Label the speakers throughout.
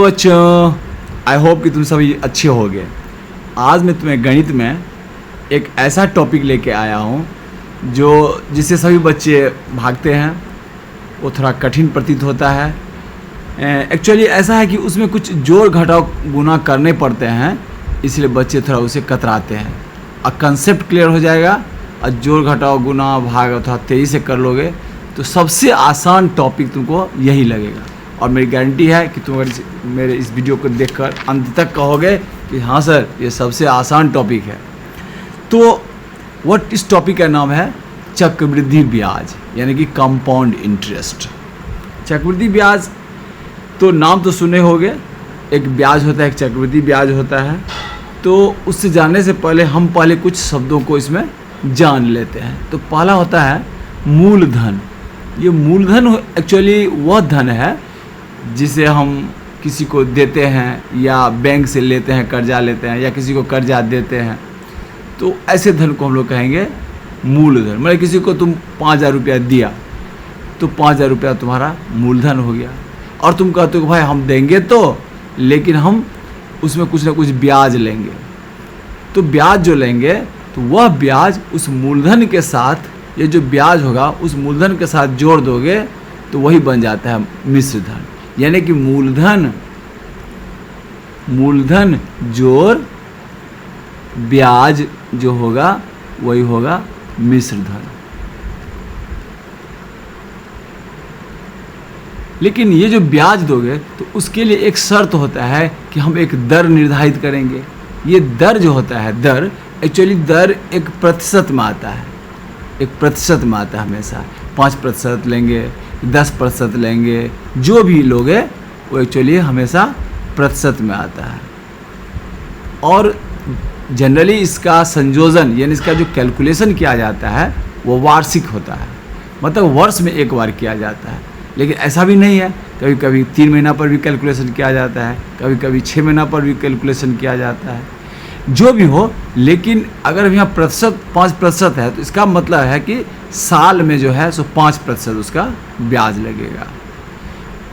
Speaker 1: तो बच्चों, I hope कि तुम सभी अच्छे होगे। आज मैं तुम्हें गणित में एक ऐसा टॉपिक लेके आया हूँ जो जिससे सभी बच्चे भागते हैं। वो थोड़ा कठिन प्रतीत होता है। एक्चुअली ऐसा है कि उसमें कुछ जोड़ घटाव गुना करने पड़ते हैं, इसलिए बच्चे थोड़ा उसे कतराते हैं। अब कंसेप्ट क्लियर हो जाएगा और जोड़ घटाव गुना भाग थोड़ा तेज़ी से कर लोगे तो सबसे आसान टॉपिक तुमको यही लगेगा। और मेरी गारंटी है कि तुम अगर मेरे इस वीडियो को देखकर अंत तक कहोगे कि हाँ सर, ये सबसे आसान टॉपिक है। तो इस टॉपिक का नाम है चक्रवृद्धि ब्याज, यानी कि कंपाउंड इंटरेस्ट। चक्रवृद्धि ब्याज तो नाम तो सुने होंगे, एक ब्याज होता है, एक चक्रवृद्धि ब्याज होता है। तो उससे जानने से पहले हम कुछ शब्दों को इसमें जान लेते हैं। तो पहला होता है मूलधन। ये मूलधन एक्चुअली वह धन है जिसे हम किसी को देते हैं या बैंक से लेते हैं, कर्जा लेते हैं या किसी को कर्जा देते हैं, तो ऐसे धन को हम लोग कहेंगे मूलधन। मतलब किसी को तुम 5,000 रुपया दिया तो 5,000 रुपया तुम्हारा मूलधन हो गया। और तुम कहते हो कि भाई हम देंगे तो, लेकिन हम उसमें कुछ ना कुछ ब्याज लेंगे। तो ब्याज जो लेंगे तो वह ब्याज उस मूलधन के साथ, ये जो ब्याज होगा उस मूलधन के साथ जोड़ दोगे तो वही बन जाता है मिश्र धन। यानी कि मूलधन जोड़ ब्याज जो होगा वही होगा मिश्र धन। लेकिन ये जो ब्याज दोगे तो उसके लिए एक शर्त होता है कि हम एक दर निर्धारित करेंगे। ये दर जो होता है, दर एक्चुअली दर एक प्रतिशत में आता है, एक प्रतिशत में आता है हमेशा। 5% लेंगे, 10% लेंगे, जो भी लोगे वो एक्चुअली हमेशा प्रतिशत में आता है। और जनरली इसका संयोजन यानी इसका जो कैलकुलेशन किया जाता है वो वार्षिक होता है, मतलब वर्ष में एक बार किया जाता है। लेकिन ऐसा भी नहीं है, कभी कभी 3 महीना पर भी कैलकुलेशन किया जाता है, कभी कभी 6 महीना पर भी कैलकुलेशन किया जाता है। जो भी हो, लेकिन अगर यहाँ प्रतिशत 5% है तो इसका मतलब है कि साल में जो है सो 5% उसका ब्याज लगेगा।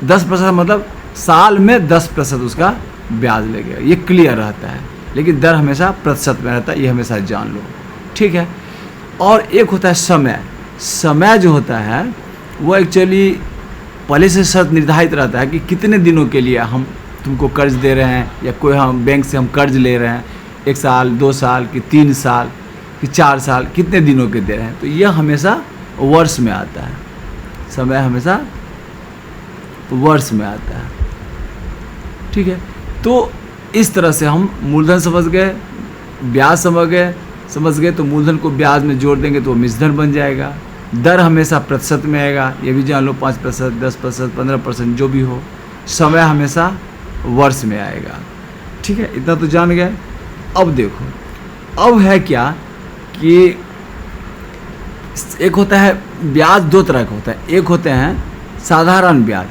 Speaker 1: 10% मतलब साल में 10% उसका ब्याज लगेगा। ये क्लियर रहता है, लेकिन दर हमेशा प्रतिशत में रहता है, ये हमेशा जान लो, ठीक है। और एक होता है समय। समय जो होता है वो एक्चुअली पहले से शर्त निर्धारित रहता है कि कितने दिनों के लिए हम तुमको कर्ज दे रहे हैं, या कोई हम बैंक से हम कर्ज ले रहे हैं, 1 साल, 2 साल कि 3 साल कि 4 साल, कितने दिनों के दे रहे हैं। तो यह हमेशा वर्ष में आता है, समय हमेशा वर्ष में आता है, ठीक है। तो इस तरह से हम मूलधन समझ गए, ब्याज समझ गए। तो मूलधन को ब्याज में जोड़ देंगे तो वो मिश्रधन बन जाएगा। दर हमेशा प्रतिशत में आएगा, ये भी जान लो, 5%, 10%, 15% जो भी हो। समय हमेशा वर्ष में आएगा, ठीक है। इतना तो जान गए। अब देखो, अब है क्या कि एक होता है ब्याज, 2 तरह का होता है। एक होते हैं साधारण ब्याज,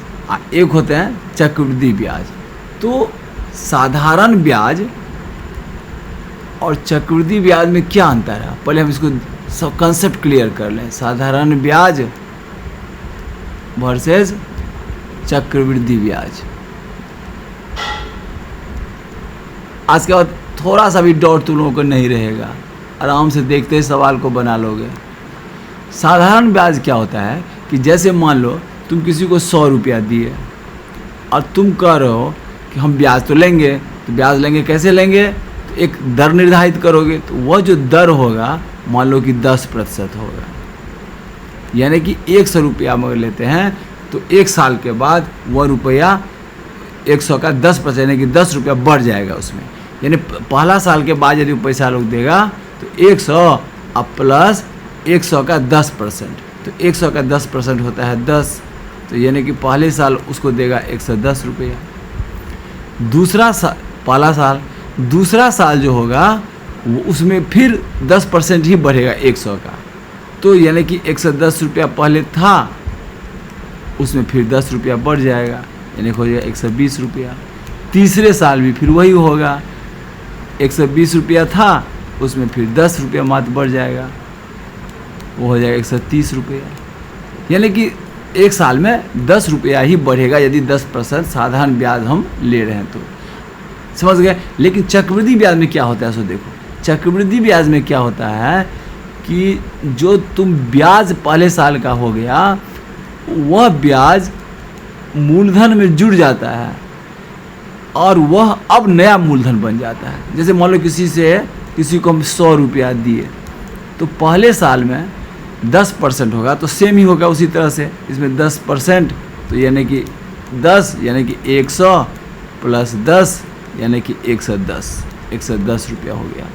Speaker 1: एक होते हैं चक्रवृद्धि ब्याज। तो साधारण ब्याज और चक्रवृद्धि ब्याज में क्या अंतर है, पहले हम इसको सब कंसेप्ट क्लियर कर लें। साधारण ब्याज वर्सेस चक्रवृद्धि ब्याज। आज के बाद थोड़ा सा भी डाउट तुम लोगों को नहीं रहेगा, आराम से देखते ही सवाल को बना लोगे। साधारण ब्याज क्या होता है कि जैसे मान लो तुम किसी को 100 रुपया दिए और तुम कह रहे हो कि हम ब्याज तो लेंगे, तो ब्याज लेंगे कैसे लेंगे, तो एक दर निर्धारित करोगे। तो वह जो दर होगा मान लो कि 10% होगा, यानी कि 100 रुपया में लेते हैं तो 1 साल के बाद वह रुपया 100 का 10% यानी कि 10 रुपया बढ़ जाएगा उसमें। यानी पहला साल के बाद यदि पैसा लोग देगा तो 100 और प्लस 100 का 10%, तो 100 का 10% होता है 10। तो यानी कि पहले साल उसको देगा 110 रुपया। दूसरा साल जो होगा वो उसमें फिर 10% ही बढ़ेगा 100 का। तो यानी कि 110 रुपया पहले था, उसमें फिर 10 रुपया बढ़ जाएगा, यानी हो जाएगा 120 रुपया। तीसरे साल भी फिर वही होगा, 120 रुपया था, उसमें फिर 10 रुपया मात्र बढ़ जाएगा, वो हो जाएगा 130 रुपया। यानी कि एक साल में 10 रुपया ही बढ़ेगा यदि 10% साधारण ब्याज हम ले रहे हैं तो। समझ गए। लेकिन चक्रवृद्धि ब्याज में क्या होता है सो देखो, चक्रवृद्धि ब्याज में क्या होता है कि जो तुम ब्याज पहले साल का हो गया वह ब्याज मूलधन में जुड़ जाता है और वह अब नया मूलधन बन जाता है। जैसे मान लो किसी को हम 100 रुपया दिए तो पहले साल में 10% होगा तो सेम ही होगा उसी तरह से। इसमें 10% तो यानी कि 10 यानी कि 100 प्लस 10 यानी कि 110 रुपया हो गया।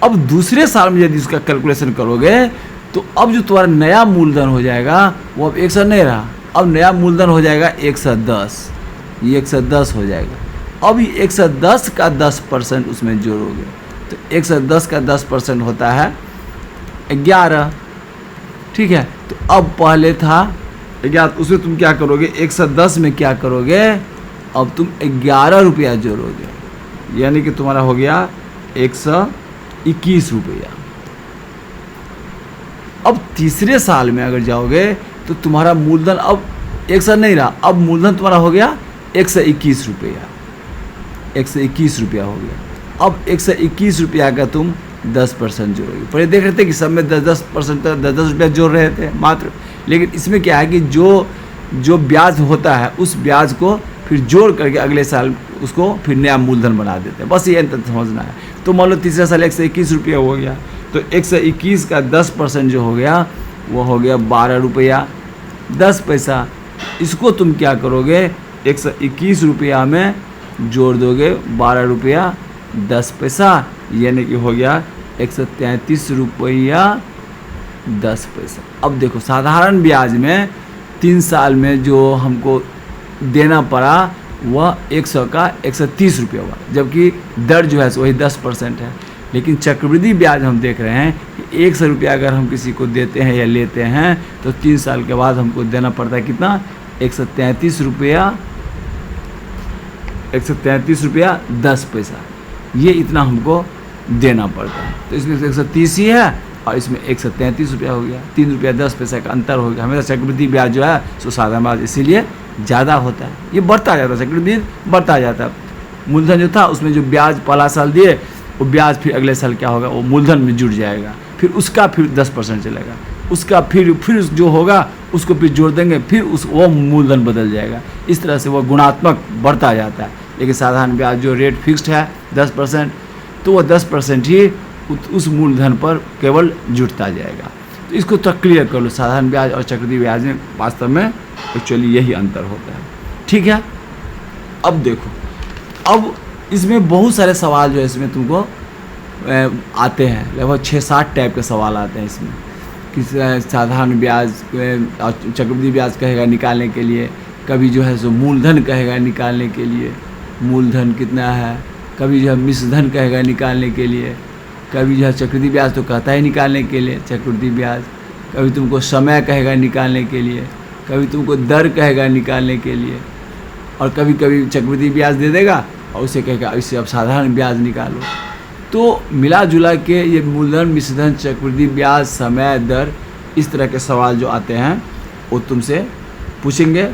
Speaker 1: अब दूसरे साल में यदि इसका कैलकुलेशन करोगे तो अब जो तुम्हारा नया मूलधन हो जाएगा वो अब 100 नहीं रहा, अब नया मूलधन हो जाएगा 110। ये 110 हो जाएगा। अब ये 110 का 10% उसमें जोड़ोगे तो 110 का 10% होता है 11। ठीक है। तो अब पहले था 11, उसमें तुम क्या करोगे 110 में क्या करोगे, अब तुम 11 रुपया जोड़ोगे यानी कि तुम्हारा हो गया 121 रुपया। अब तीसरे साल में अगर जाओगे तो तुम्हारा मूलधन अब 100 नहीं रहा, अब मूलधन तुम्हारा हो गया 121 रुपया। 121 रुपया हो गया। अब 121 रुपया का तुम 10% जोड़ोगे। पहले देख रहे थे कि सब में 10% 10 रुपया जोड़ रहे थे मात्र, लेकिन इसमें क्या है कि जो ब्याज होता है उस ब्याज को फिर जोड़ करके अगले साल उसको फिर नया मूलधन बना देते हैं। बस ये अंतर समझना है। तो मान लो तीसरा साल 121 रुपया हो गया तो 121 का 10% जो हो गया वो हो गया 12 रुपया 10 पैसा। इसको तुम क्या करोगे 121 रुपया में जोड़ दोगे 12 रुपया 10 पैसा यानी कि हो गया 133 रुपया 10 पैसा। अब देखो साधारण ब्याज में 3 साल में जो हमको देना पड़ा वह 100 का 130 रुपया हुआ, जबकि दर जो है वही 10% है। लेकिन चक्रवृद्धि ब्याज हम देख रहे हैं कि 100 रुपया अगर हम किसी को देते हैं या लेते हैं तो 3 साल के बाद हमको देना पड़ता है कितना 133 रुपया 10 पैसा। ये इतना हमको देना पड़ता है। तो इसमें 130 ही है और इसमें 133 रुपया हो गया, 3 रुपया 10 पैसा का अंतर हो गया। हमेशा चक्रवृद्धि ब्याज जो है सो साधारण ब्याज इसीलिए ज़्यादा होता है, ये बढ़ता जाता है, चक्रवृद्धि बढ़ता जाता है। मूलधन जो था उसमें जो ब्याज पहला साल दिए वो ब्याज फिर अगले साल क्या होगा वो मूलधन में जुड़ जाएगा, फिर उसका फिर 10% चलेगा, उसका फिर जो होगा उसको फिर जोड़ देंगे, फिर वो मूलधन बदल जाएगा। इस तरह से वो गुणात्मक बढ़ता जाता है। लेकिन साधारण ब्याज जो रेट फिक्स्ड है 10%, तो वो 10% ही उस मूलधन पर केवल जुड़ता जाएगा। तो इसको तो क्लियर कर लो, साधारण ब्याज और चक्रवृद्धि ब्याज में वास्तव में एक्चुअली यही अंतर होता है। ठीक है। अब देखो, अब इसमें बहुत सारे सवाल जो है इसमें तुमको आते हैं, लगभग 6-7 टाइप के सवाल आते हैं इसमें कि साधारण ब्याज और चक्रवृद्धि ब्याज कहेगा निकालने के लिए, कभी जो है सो मूलधन कहेगा निकालने के लिए मूलधन कितना है, कभी जो है मिश्रधन कहेगा निकालने के लिए, कभी जो है चक्रवृद्धि ब्याज तो कहता है निकालने के लिए चक्रवृद्धि ब्याज, कभी तुमको समय कहेगा निकालने के लिए, कभी तुमको दर कहेगा निकालने के लिए, और कभी कभी चक्रवृद्धि ब्याज दे देगा और उसे कहेगा इससे अब साधारण ब्याज निकालो। तो मिला जुला के ये मूलधन, मिश्रधन, चक्रवृद्धि ब्याज, समय, दर, इस तरह के सवाल जो आते हैं वो तुमसे पूछेंगे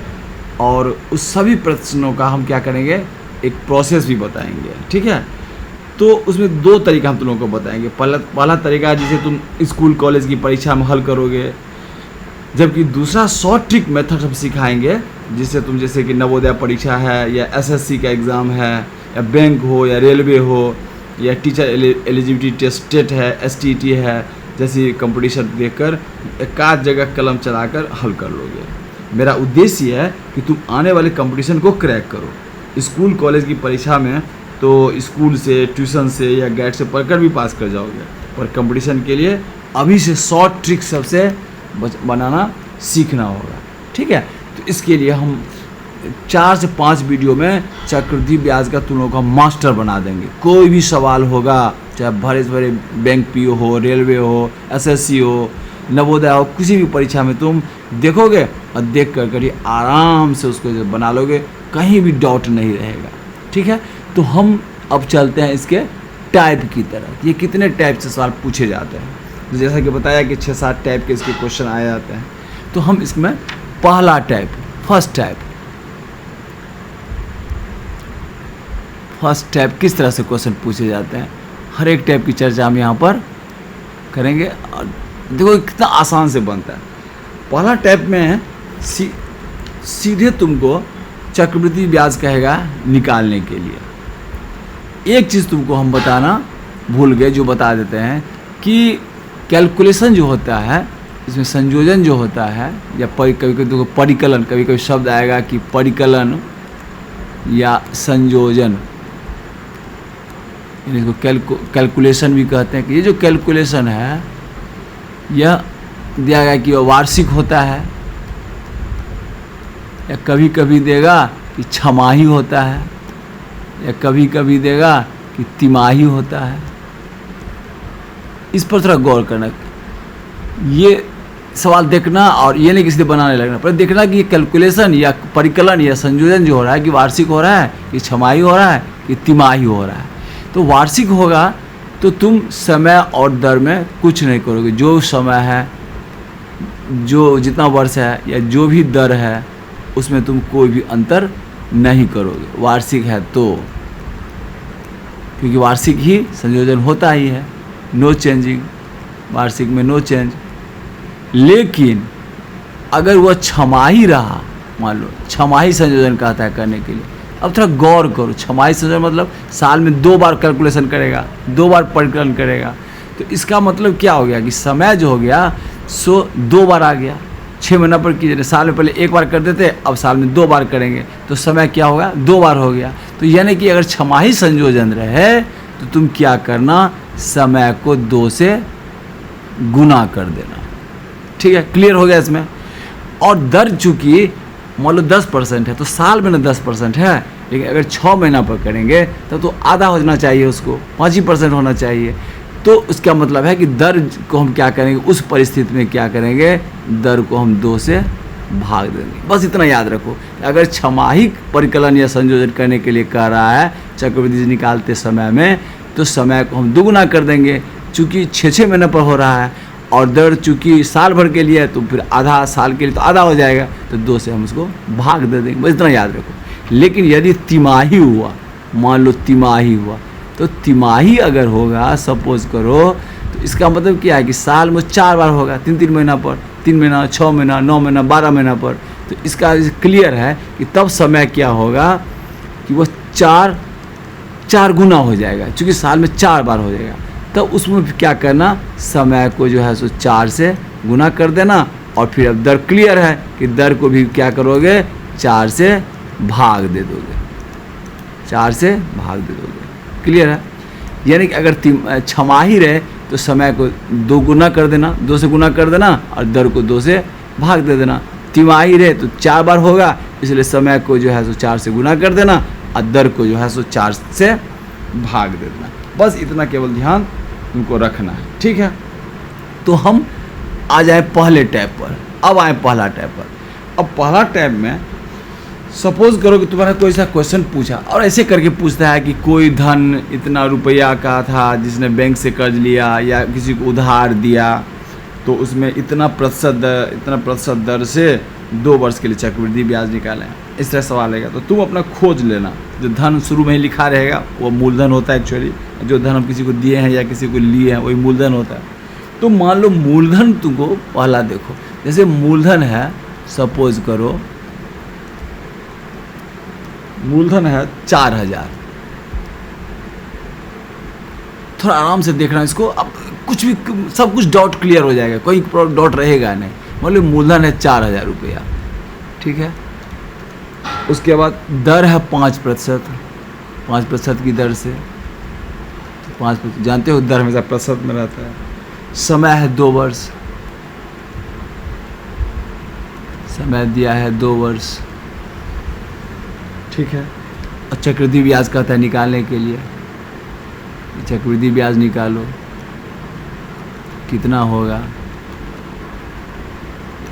Speaker 1: और उस सभी प्रश्नों का हम क्या करेंगे एक प्रोसेस भी बताएंगे। ठीक है। तो उसमें 2 तरीका हम तुम लोगों को बताएंगे। पहला तरीका जिसे तुम स्कूल कॉलेज की परीक्षा में हल करोगे, जबकि दूसरा शॉर्ट ट्रिक मेथड हम सिखाएंगे जिससे तुम जैसे कि नवोदय परीक्षा है या एसएससी का एग्ज़ाम है या बैंक हो या रेलवे हो या टीचर एलिजिबिलिटी टेस्ट टेट है, एसटीटी है, जैसी कंपटीशन देखकर एकाध जगह कलम चलाकर हल कर लोगे। मेरा उद्देश्य ये है कि तुम आने वाले कंपटीशन को क्रैक करो। स्कूल कॉलेज की परीक्षा में तो स्कूल से, ट्यूशन से या गाइड से पढ़कर भी पास कर जाओगे, पर कंपटीशन के लिए अभी से शॉर्ट ट्रिक सबसे बनाना सीखना होगा। ठीक है। तो इसके लिए हम 4 से 5 वीडियो में चक्रवृद्धि ब्याज का तुम लोगों का मास्टर बना देंगे। कोई भी सवाल होगा, चाहे भरे से भरे बैंक पीओ हो, रेलवे हो, एसएससी हो, नवोदय हो, किसी भी परीक्षा में तुम देखोगे और देख कर ही आराम से उसको बना लोगे, कहीं भी डाउट नहीं रहेगा। ठीक है। तो हम अब चलते हैं इसके टाइप की तरफ। ये कितने टाइप से सवाल पूछे जाते हैं, तो जैसा कि बताया कि 6-7 टाइप के इसके क्वेश्चन आए जाते हैं। तो हम इसमें पहला टाइप, फर्स्ट टाइप किस तरह से क्वेश्चन पूछे जाते हैं, हर एक टाइप की चर्चा हम यहाँ पर करेंगे। और देखो कितना आसान से बनता है। पहला टाइप में सीधे तुमको चक्रवृद्धि ब्याज कहेगा निकालने के लिए। एक चीज़ तुमको हम बताना भूल गए, जो बता देते हैं कि कैलकुलेशन जो होता है, इसमें संयोजन जो होता है, या कभी कभी देखो परिकलन, कभी कभी शब्द आएगा कि परिकलन या संयोजन, इसको कैलकुलेशन भी कहते हैं। कि ये जो कैलकुलेशन है यह दिया गया कि वह वार्षिक होता है, या कभी कभी देगा कि छमाही होता है, या कभी कभी देगा कि तिमाही होता है। इस पर थोड़ा गौर करना, ये सवाल देखना और ये नहीं किसी बनाने लगना, पर देखना कि ये कैलकुलेशन या परिकलन या संयोजन जो हो रहा है कि वार्षिक हो रहा है, कि छमाही हो रहा है, कि तिमाही हो रहा है। तो वार्षिक होगा तो तुम समय और दर में कुछ नहीं करोगे। जो समय है, जो जितना वर्ष है या जो भी दर है, उसमें तुम कोई भी अंतर नहीं करोगे। वार्षिक है तो, क्योंकि वार्षिक ही संयोजन होता ही है, नो चेंजिंग, वार्षिक में नो चेंज। लेकिन अगर वह छमाही रहा, मान लो छमाही संयोजन कहता है करने के लिए, अब थोड़ा गौर करो। छमाही संयोजन मतलब साल में 2 बार कैलकुलेशन करेगा, 2 बार परिकलन करेगा। तो इसका मतलब क्या हो गया कि समय जो हो गया सो 2 बार आ गया। 6 महीना पर कीजिए, साल में पहले 1 बार करते थे, अब साल में 2 बार करेंगे, तो समय क्या होगा 2 बार हो गया। तो यानी कि अगर छमाही संयोजन रहे तो तुम क्या करना, समय को 2 से गुना कर देना। ठीक है, क्लियर हो गया इसमें। और दर चूंकि मान लो 10% है, तो साल में ना 10% है, लेकिन अगर 6 महीना पर करेंगे तो आधा होना चाहिए, उसको 5% होना चाहिए। तो उसका मतलब है कि दर को हम क्या करेंगे, उस परिस्थिति में क्या करेंगे, दर को हम 2 से भाग देंगे। बस इतना याद रखो। अगर छमाही परिकलन या संयोजन करने के लिए कह रहा है चक्रवृद्धि निकालते समय में, तो समय को हम दुगुना कर देंगे। चूँकि 6 महीने पर हो रहा है और दर चूँकि साल भर के लिए है, तो फिर आधा साल के लिए तो आधा हो जाएगा, तो 2 से हम उसको भाग दे देंगे। बस इतना याद रखो। लेकिन यदि तिमाही हुआ, मान लो तिमाही हुआ, तो तिमाही अगर होगा, सपोज करो, तो इसका मतलब क्या है कि साल में 4 बार होगा, 3 महीना पर, 3 महीना, 6 महीना, 9 महीना, 12 महीना पर। तो इसका क्लियर है कि तब समय क्या होगा कि वो 4 गुना हो जाएगा, क्योंकि साल में 4 बार हो जाएगा। तब उसमें क्या करना, समय को जो है सो 4 से गुना कर देना। और फिर अब दर क्लियर है कि दर को भी क्या करोगे, 4 से भाग दे दोगे, 4 से भाग दे दोगे। क्लियर है। यानी कि अगर छमाही रहे तो समय को 2 गुना कर देना, 2 से गुना कर देना, और दर को 2 से भाग दे देना। तिमाही रहे तो 4 बार होगा, इसलिए समय को जो है सो 4 से गुना कर देना, और दर को जो है सो 4 से भाग दे देना। बस इतना केवल ध्यान तुमको रखना है। ठीक है, तो हम आ जाए पहले टैब पर। अब आए पहला टैब पर। अब पहला टैब में सपोज करो कि तुम्हारा कोई सा क्वेश्चन पूछा, और ऐसे करके पूछता है कि कोई धन इतना रुपया का था जिसने बैंक से कर्ज लिया या किसी को उधार दिया, तो उसमें इतना प्रतिशत दर से 2 वर्ष के लिए चक्रवृद्धि ब्याज निकालें। इस तरह सवाल आएगा, तो तुम अपना खोज लेना। जो धन शुरू में ही लिखा रहेगा वो मूलधन होता है एक्चुअली। जो धन हम किसी को दिए हैं या किसी को लिए हैं वही मूलधन होता है। तो मान लो मूलधन तुमको पहला देखो, जैसे मूलधन है, सपोज करो मूलधन है 4000। थोड़ा आराम से देखना इसको। अब कुछ भी, सब कुछ डॉट क्लियर हो जाएगा, कोई डॉट रहेगा नहीं। मान लो मूलधन है 4000 रुपया, ठीक है। उसके बाद दर है 5% की दर से, 5%, जानते हो दर हमेशा प्रतिशत में रहता है। समय है 2 वर्ष, समय दिया है 2 वर्ष, ठीक है। और चक्रवृद्धि ब्याज कहता है निकालने के लिए, चक्रवृद्धि ब्याज निकालो कितना होगा।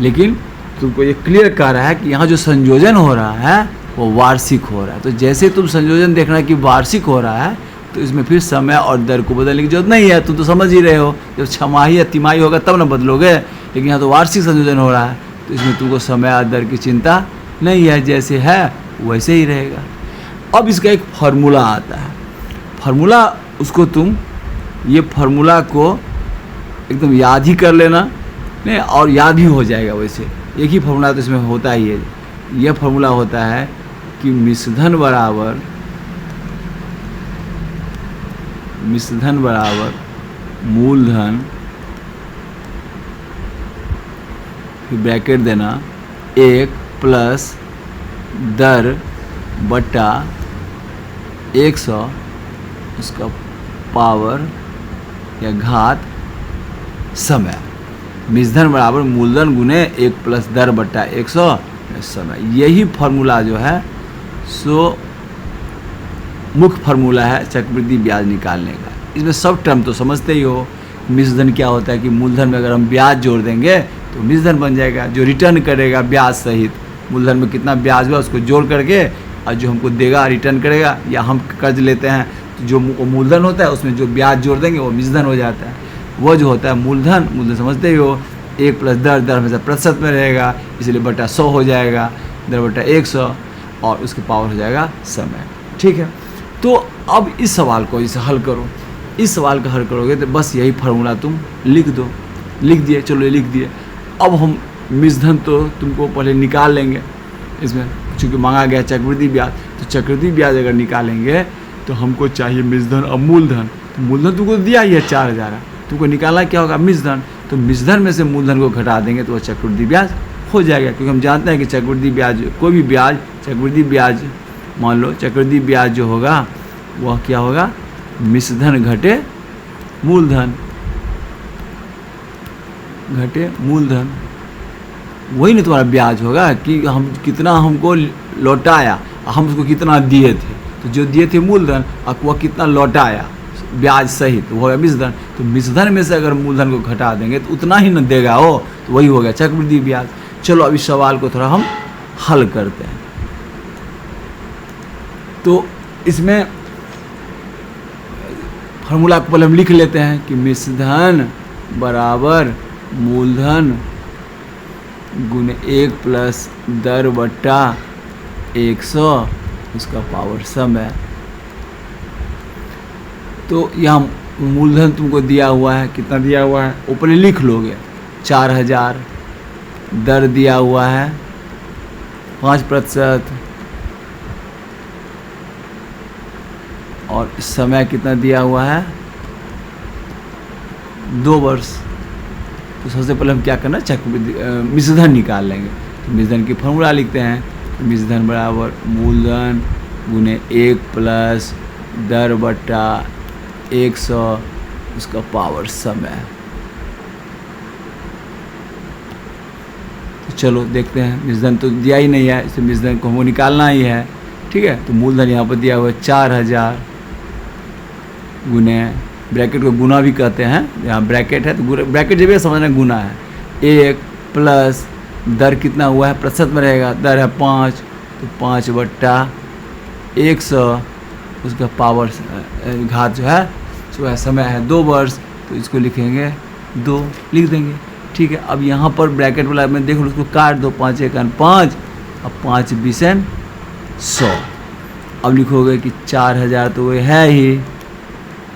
Speaker 1: लेकिन तुमको ये क्लियर कह रहा है कि यहाँ जो संयोजन हो रहा है वो वार्षिक हो रहा है। तो जैसे तुम संयोजन देखना कि वार्षिक हो रहा है, तो इसमें फिर समय और दर को बदलने की जरूरत नहीं है। तुम तो समझ ही रहे हो, जब छमाही या तिमाही होगा तब ना बदलोगे। लेकिन यहाँ तो वार्षिक संयोजन हो रहा है, तो इसमें तुमको समय और दर की चिंता नहीं है, जैसे है वैसे ही रहेगा। अब इसका एक फार्मूला आता है, फार्मूला उसको तुम ये फार्मूला को एकदम याद ही कर लेना, नहीं और याद भी हो जाएगा। वैसे एक ही फार्मूला तो इसमें होता ही है। यह फार्मूला होता है कि मिश्रधन बराबर मूलधन, फिर ब्रैकेट देना 1 प्लस दर बटा 100 उसका पावर या घात समय। मिश्रधन बराबर मूलधन गुने 1 प्लस दर बटा 100 समय। यही फार्मूला जो है सो मुख्य फार्मूला है चक्रवृद्धि ब्याज निकालने का। इसमें सब टर्म तो समझते ही हो। मिश्रधन क्या होता है कि मूलधन में अगर हम ब्याज जोड़ देंगे तो मिश्रधन बन जाएगा, जो रिटर्न करेगा ब्याज सहित। मूलधन में कितना ब्याज हुआ उसको जोड़ करके और जो हमको देगा रिटर्न करेगा, या हम कर्ज लेते हैं तो जो मूलधन होता है उसमें जो ब्याज जोड़ देंगे वो मिश्रधन हो जाता है। वो जो होता है मूलधन समझते ही हो, 1 प्लस दर हमेशा प्रतिशत में रहेगा, इसलिए बटा 100 हो जाएगा, दर बटा 100 और उसके पावर हो जाएगा समय। ठीक है, तो अब इस सवाल को इसे हल करो। इस सवाल का हल करोगे तो बस यही फार्मूला तुम लिख दो। लिख दिए, चलो ये लिख दिए। अब हम मिश्रधन तो तुमको पहले निकाल लेंगे। इसमें चूँकि मांगा गया चक्रवृद्धि ब्याज, तो चक्रवृद्धि ब्याज अगर निकालेंगे तो हमको चाहिए मिश्रधन और मूलधन। तो मूलधन तुमको दिया ही है 4000, तुमको निकालना क्या होगा मिश्रधन। तो मिश्रधन में से मूलधन को घटा देंगे तो वह चक्रवृद्धि ब्याज हो जाएगा, क्योंकि हम जानते हैं कि चक्रवृद्धि ब्याज कोई भी ब्याज चक्रवृद्धि ब्याज मान लो चक्रवृद्धि ब्याज जो होगा वह क्या होगा, मिश्रधन घटे मूलधन वही ना तुम्हारा ब्याज होगा कि हम कितना हमको लौटाया, हम उसको कितना दिए थे। तो जो दिए थे मूलधन और वह कितना लौटाया ब्याज सहित वो होगा मिश्रधन। तो मिश्रधन में से अगर मूलधन को घटा देंगे तो उतना ही न देगा वो, तो वही हो गया चक्रवृद्धि ब्याज। चलो अब इस सवाल को थोड़ा हम हल करते हैं। तो इसमें फार्मूला को पहले हम लिख लेते हैं कि मिश्रधन बराबर मूलधन गुने 1 प्लस दर बटा 100 उसका पावर समय। तो यहाँ मूलधन तुमको दिया हुआ है, कितना दिया हुआ है ऊपर लिख लोगे 4000, दर दिया हुआ है 5% और समय कितना दिया हुआ है 2 वर्ष। तो सबसे पहले हम क्या करना, मिश्रधन निकाल लेंगे। तो मिश्रधन की फॉर्मूला लिखते हैं, तो मिश्रधन बराबर मूलधन गुने 1 प्लस दर बटा 100 उसका पावर समय। तो चलो देखते हैं, मिश्रधन तो दिया ही नहीं है, इसे मिश्रधन को हमको निकालना ही है। ठीक है, तो मूलधन यहाँ पर दिया हुआ है 4000 गुने, ब्रैकेट को गुना भी कहते हैं, यहाँ ब्रैकेट है तो ब्रैकेट जब ये समझना गुना है, 1 प्लस दर कितना हुआ है प्रतिशत में रहेगा, दर है 5 तो 5 बट्टा 100 उसका पावर घात जो है सो है समय है 2 वर्ष। तो इसको लिखेंगे 2 लिख देंगे। ठीक है, अब यहाँ पर ब्रैकेट वाला में देख लो, उसको काट दो, 5 एकन 5 और 5 बीसन 100। अब लिखोगे कि 4000 तो वो है ही।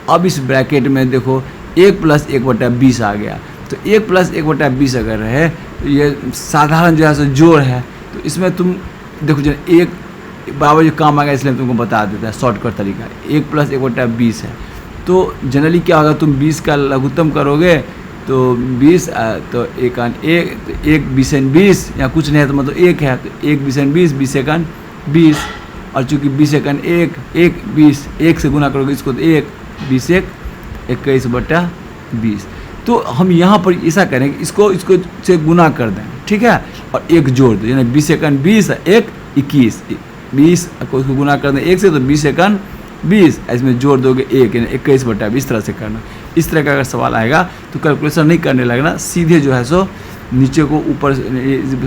Speaker 1: अब इस ब्रैकेट में देखो 1 प्लस 1 बटा 20 आ गया। तो 1 प्लस 1 बटा 20 अगर रहे तो ये साधारण जो है सो जोड़ है। तो इसमें तुम देखो जो 1 बराबर जो काम आ गया इसलिए तुमको बता देता है शॉर्टकट तरीका। 1 प्लस 1 बटा 20 है, तो जनरली क्या होगा, तुम 20 का लघुत्तम करोगे तो 20 तो 1 तो 1 बीसन 20 या कुछ नहीं है तो मतलब 1 है, तो 1 बीसन 20 20 एकन 20 और चूँकि 20 एकन 1 1 20 1 से गुना करोगे इसको तो 1 20 1 21 बटा 20। तो हम यहाँ पर ऐसा करेंगे, इसको से गुना कर दें। ठीक है, और 1 जोड़ दो, यानी 20 एकन 20 1 21 20 को इसको गुना कर दें 1 से तो 20 एकन 20, इसमें जोड़ दोगे 1 यानी 21 बटा 20। तरह से करना। इस तरह का अगर सवाल आएगा तो कैलकुलेशन नहीं करने लगना, सीधे जो है सो नीचे को ऊपर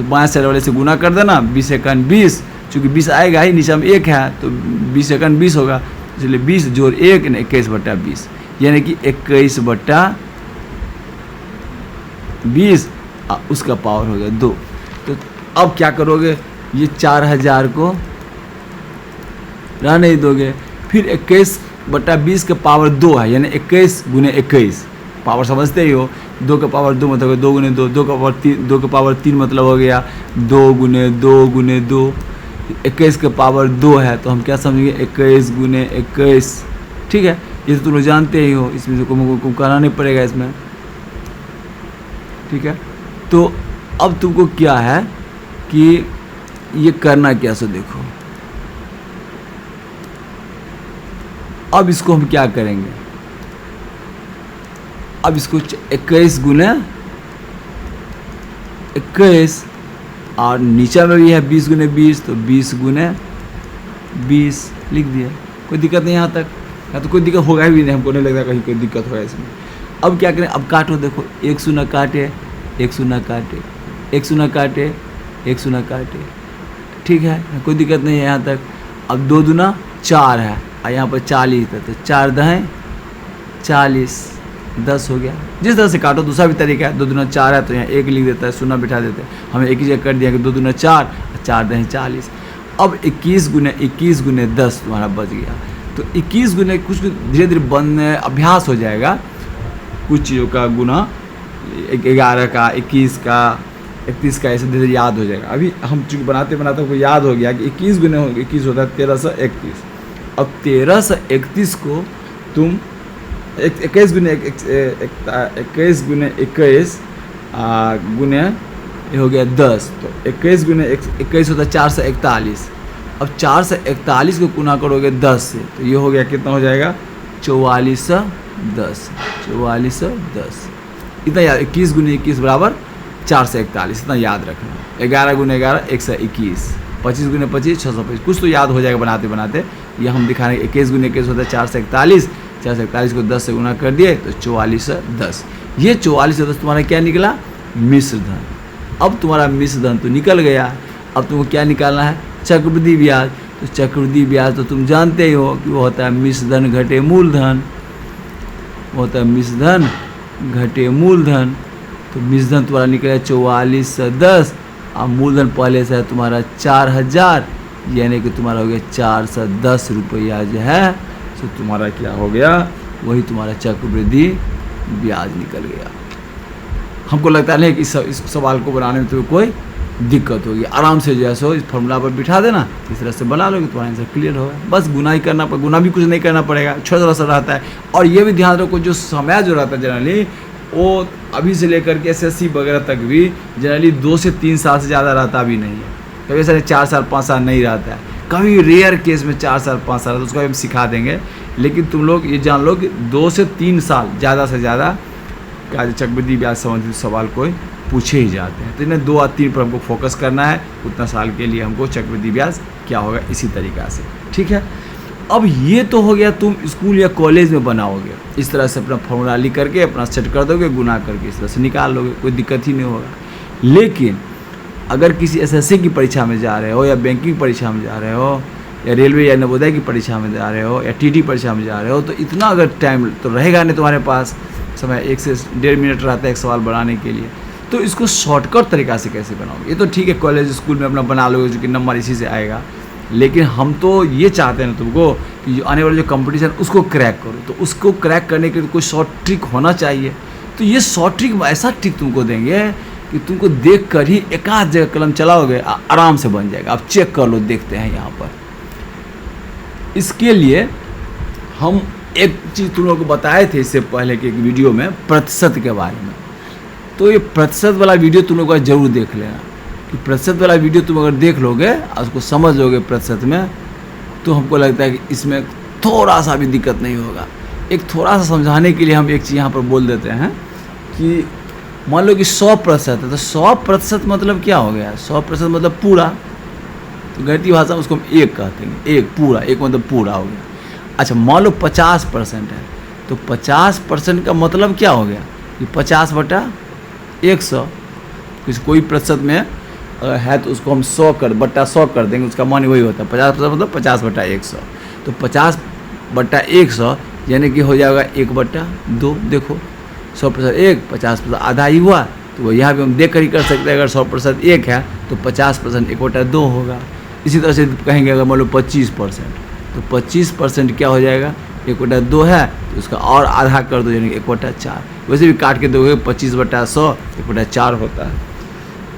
Speaker 1: बाएं साइड वाले से गुना कर देना। 20 एकन 20, चूँकि 20 आएगा ही, नीचे में 1 है तो 20 एकन 20 होगा, इसलिए 20 जोड़ 1 यानी 21 बटा 20, यानी कि 21 बटा 20 उसका पावर हो गया 2। अब क्या करोगे, ये 4000 को रहने ही दोगे। फिर 21/20 के पावर 2 है, यानी 21 गुने 21, पावर समझते ही हो, 2 के पावर 2 मतलब 2 गुने 2, 2 के पावर 3 मतलब हो गया 2 गुने 2 गुने 2। 21 के पावर 2 है तो हम क्या समझेंगे, 21 गुने 21, ठीक है। ये तो तुम लोग जानते ही हो, इसमें से को करना नहीं पड़ेगा इसमें, ठीक है। तो अब तुमको क्या है कि ये करना क्या, सो देखो अब इसको हम क्या करेंगे, अब इसको 21 गुने 21 और नीचे में भी है 20 गुने 20, तो 20 गुने 20 लिख दिया। कोई दिक्कत नहीं यहाँ तक, या तो कोई दिक्कत होगा भी नहीं, हमको नहीं लगता कहीं कोई दिक्कत होगा इसमें। अब क्या करें, अब काटो, देखो 1 शून्य काटे, 1 शून्य काटे, 1 शून्य काटे, 1 शून्य काटे, ठीक है, कोई दिक्कत नहीं है यहाँ तक। अब 2 दूना 4 है और यहाँ पर 40 है, तो 4 दहें 40, 10 हो गया। जिस तरह से काटो, दूसरा भी तरीका है, 2 दूना 4 है तो यहाँ 1 लिख देता है, शून्य बिठा देते हैं, हमें एक ही जगह कर दिया कि 2 दूना 4, 4 दहें 40। अब 21 गुने 10 तुम्हारा बच गया। तो 21 गुने कुछ धीरे धीरे बनने अभ्यास हो जाएगा, कुछ चीज़ों का गुना 11 का, 21 का, 31 का, ऐसे धीरे याद हो जाएगा। अभी हम चूँकि बनाते बनाते हमको याद हो गया कि 21 गुने 21 होता है 1331। अब 1331 को तुम 21 गुने 21 गुने 21 गुने ये हो गया 10, तो 21 गुने 21 होता है 441। अब 441 को गुना करोगे 10 से, तो ये हो गया कितना हो जाएगा, 4410, 4410। इतना याद, 21 गुने 21 बराबर 441, इतना याद रखना। 11 गुने 11 121, 25 गुने 25 625, कुछ तो याद हो जाएगा बनाते बनाते। ये हम दिखा रहे हैं 21 गुने 21 होता है 441, 441 को 10 से गुना कर दिए तो 4410। ये 4410 तुम्हारा क्या निकला, मिश्र धन। अब तुम्हारा मिश्र धन तो निकल गया, अब तुमको क्या निकालना है, चक्रवृद्धि ब्याज। तो चक्रवृद्धि ब्याज तो तुम जानते ही हो कि वो होता है मिश्र धन घटे मूलधन, वो होता है मिश्र धन घटे मूलधन। तो मिश्र धन तुम्हारा निकला 4410 और मूलधन पहले से है तुम्हारा 4000, यानी कि तुम्हारा हो गया 410 रुपया जो है, तो तुम्हारा क्या हो गया, वही तुम्हारा चक्रवृद्धि ब्याज निकल गया। हमको लगता नहीं कि इस सवाल को बनाने में तुम्हें कोई दिक्कत होगी, आराम से जो है सो इस फॉर्मूला पर बिठा देना, इस तरह से बना लोगे, तुम्हारा आंसर क्लियर होगा। बस गुना ही करना, पर गुना भी कुछ नहीं करना पड़ेगा, छोटा सा रहता है। और ये भी ध्यान रखो, जो समय जो रहता है जनरली वो अभी से लेकर के SSC वगैरह तक भी जनरली 2 से 3 साल से ज़्यादा रहता भी नहीं है, कभी ऐसा 4 साल 5 साल नहीं रहता है, कभी रेयर केस में 4 साल 5 साल, तो उसको हम सिखा देंगे। लेकिन तुम लोग ये जान लो कि 2 से 3 साल ज़्यादा से ज़्यादा क्या चक्रवृद्धि ब्याज संबंधित सवाल कोई पूछे ही जाते हैं। तो इन्हें 2 और 3 पर हमको फोकस करना है, उतना साल के लिए हमको चक्रवृद्धि ब्याज क्या होगा इसी तरीक़ा से, ठीक है। अब ये तो हो गया, तुम स्कूल या कॉलेज में बनाओगे, इस तरह से अपना फॉर्मूला लिख करके अपना सेट कर दोगे, गुना करके इस तरह से निकाल लोगे, कोई दिक्कत ही नहीं होगा। लेकिन अगर किसी SSC की परीक्षा में जा रहे हो, या बैंकिंग परीक्षा में जा रहे हो, या रेलवे या नवोदय की परीक्षा में जा रहे हो, या TT परीक्षा में जा रहे हो, तो इतना अगर टाइम तो रहेगा नहीं तुम्हारे पास, समय 1 से 1.5 मिनट रहता है एक सवाल बनाने के लिए। तो इसको शॉर्टकट तरीक़ा से कैसे बनाओगे, ये तो ठीक है कॉलेज स्कूल में अपना बना लोगे, जो कि नंबर इसी से आएगा। लेकिन हम तो ये चाहते हैं ना तुमको कि जो आने वाले जो कंपटीशन उसको क्रैक करो, तो उसको क्रैक करने के लिए कोई शॉर्ट ट्रिक होना चाहिए। तो ये शॉर्ट ट्रिक ऐसा ट्रिक तुमको देंगे कि तुमको देख कर ही एक आध जगह कलम चलाओगे, आराम से बन जाएगा। आप चेक कर लो, देखते हैं यहाँ पर। इसके लिए हम एक चीज़ तुम लोगों को बताए थे इससे पहले के एक वीडियो में, प्रतिशत के बारे में। तो ये प्रतिशत वाला वीडियो तुम लोग जरूर देख लेना, कि प्रतिशत वाला वीडियो तुम अगर देख लोगे और उसको समझ लोगे प्रतिशत में, तो हमको लगता है कि इसमें थोड़ा सा भी दिक्कत नहीं होगा। एक थोड़ा सा समझाने के लिए हम एक चीज़ यहाँ पर बोल देते हैं कि मान लो कि 100% है, तो 100% मतलब क्या हो गया, 100% मतलब पूरा। तो गणितीय भाषा में उसको हम एक कहते हैं, एक पूरा, एक मतलब पूरा हो गया। अच्छा, मान लो 50% है, तो 50% का मतलब क्या हो गया कि 50/100। कोई प्रतिशत में है तो उसको हम 100 कर देंगे, उसका मान वही होता है 50% मतलब 50/100। तो 50/100 यानी कि हो जाएगा 1/2। देखो 100% 1, 50% आधा ही हुआ, तो यहाँ भी हम देख कर ही कर सकते हैं। अगर 100% 1 है तो 50% 1/2 होगा। इसी तरह से कहेंगे अगर मान लो 25%, तो 25% क्या हो जाएगा, 1/2 है तो उसका और आधा कर दो, यानी 1/4। वैसे भी काट के दोगे 25/100 1/4 होता है।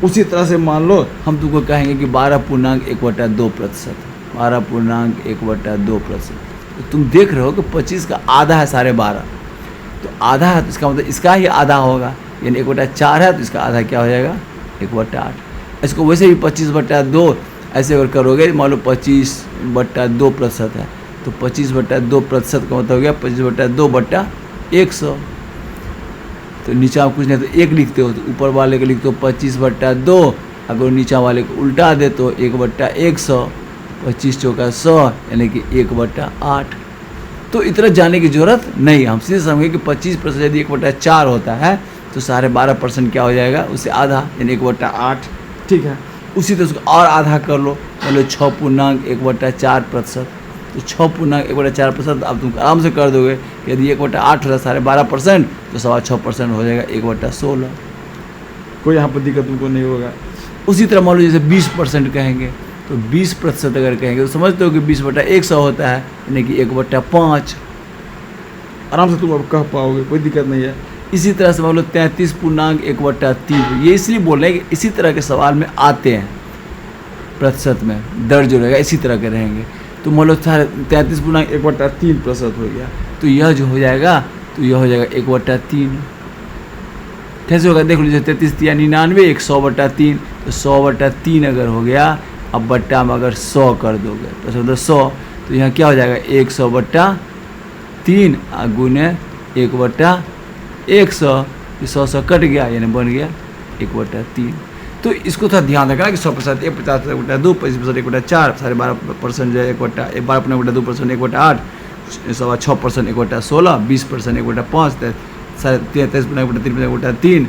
Speaker 1: उसी तरह से मान लो हम तुमको कहेंगे कि 12.1/2%, 12.1/2%। तो तुम देख रहे हो कि 25 का आधा है 12.5, तो आधा है तो इसका मतलब इसका ही आधा होगा, यानी 1/4 है तो इसका आधा क्या हो जाएगा, 1/8। इसको वैसे भी 25/2 ऐसे अगर करोगे, मान लो 25/2% है तो 25/2% का मतलब हो गया 25/2/100। तो नीचा कुछ नहीं तो 1 लिखते हो, तो ऊपर वाले को लिखते हो 25/2, अगर नीचा वाले को उल्टा दे तो 1/100, 25 चौका 100 यानी कि 1/8। तो इतना जाने की जरूरत नहीं है, हम सीधे समझें कि 25% यदि 1/4 होता है तो 12.5% क्या हो जाएगा, उससे आधा यानी 1/8। ठीक है, उसी तरह उसको और आधा कर लो, मतलब 6.1/4%। तो 6.1/4% अब तुम आराम से कर दोगे। यदि 1/8 होता है 12.5% तो 6.25% हो जाएगा 1/16। कोई यहाँ पर दिक्कत तुमको नहीं होगा। उसी तरह मान लो जैसे 20% कहेंगे, तो 20% अगर कहेंगे तो समझते हो कि 20/100 होता है, यानी कि 1/5। आराम से तुम अब कह पाओगे, कोई दिक्कत नहीं है। इसी तरह से मान लो 33.1/3, ये इसलिए बोल रहे हैं कि इसी तरह के सवाल में आते हैं, प्रतिशत में दर जो रहेगा इसी तरह के रहेंगे। तो मान लो 33.1/3% हो गया, तो यह जो हो जाएगा, तो यह हो जाएगा 1/3। कैसे होगा देख लीजिए, 33×99 100/3, तो 100/3 अगर हो गया, अब बट्टा में अगर 100 कर दोगे तो मतलब 100, तो यहाँ क्या हो जाएगा 100/3 गुने 1/100, 100 कट गया यानी बन गया 1/3। तो इसको थोड़ा ध्यान रखना कि 100% 1/2, 25% 1/4, 12.5% जो है 12.2% 1/8, 6% 1/16, 20% 1/5, 33.1/3 1/3।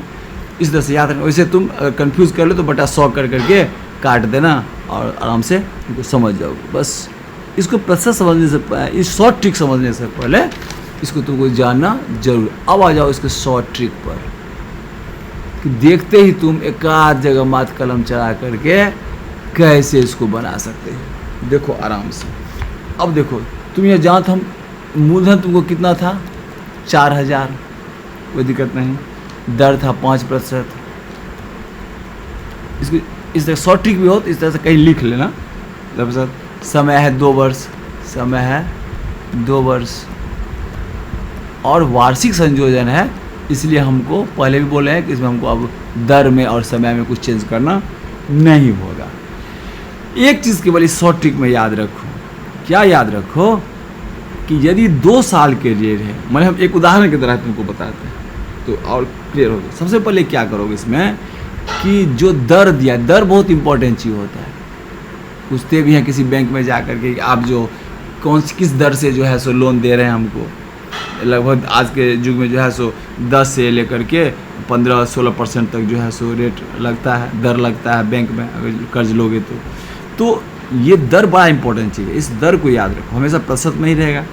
Speaker 1: इस तरह से याद रखना। वैसे तुम अगर कन्फ्यूज़ कर लो तो 100 कर करके काट देना और आराम से इनको समझ जाओगे। बस इसको प्रतिशत समझने से, इस शॉर्ट ट्रिक समझने से पहले इसको तुमको जानना जरूर। अब आ जाओ इसके शॉर्ट ट्रिक पर, कि देखते ही तुम एक आध जगह माथ कलम चला करके कैसे इसको बना सकते हो। देखो आराम से। अब देखो तुम ये जान, हम मूलधन तुमको कितना था, 4000, कोई दिक्कत नहीं। दर था 5%। इसको इस तरह शॉर्ट ट्रिक भी हो तो इस तरह से कहीं लिख लेना। समय है 2 वर्ष, समय है 2 वर्ष, और वार्षिक संयोजन है, इसलिए हमको पहले भी बोले हैं कि इसमें हमको अब दर में और समय में कुछ चेंज करना नहीं होगा। एक चीज़ केवल इस शॉर्ट ट्रिक में याद रखो। क्या याद रखो कि यदि 2 साल के लिए है, मतलब हम एक उदाहरण की तरह तुमको बताते हैं तो और क्लियर होगा। सबसे पहले क्या करोगे इसमें कि जो दर दिया, दर बहुत इंपॉर्टेंट चीज़ होता है। पूछते भी हैं किसी बैंक में जा कर के आप जो किस दर से जो है सो लोन दे रहे हैं हमको। लगभग आज के युग में जो है सो 10 से लेकर के 15-16% तक जो है सो रेट लगता है, दर लगता है बैंक में अगर कर्ज लोगे तो ये दर बड़ा इंपॉर्टेंट चीज़ है। इस दर को याद रखो, हमेशा प्रतिशत में ही रहेगा।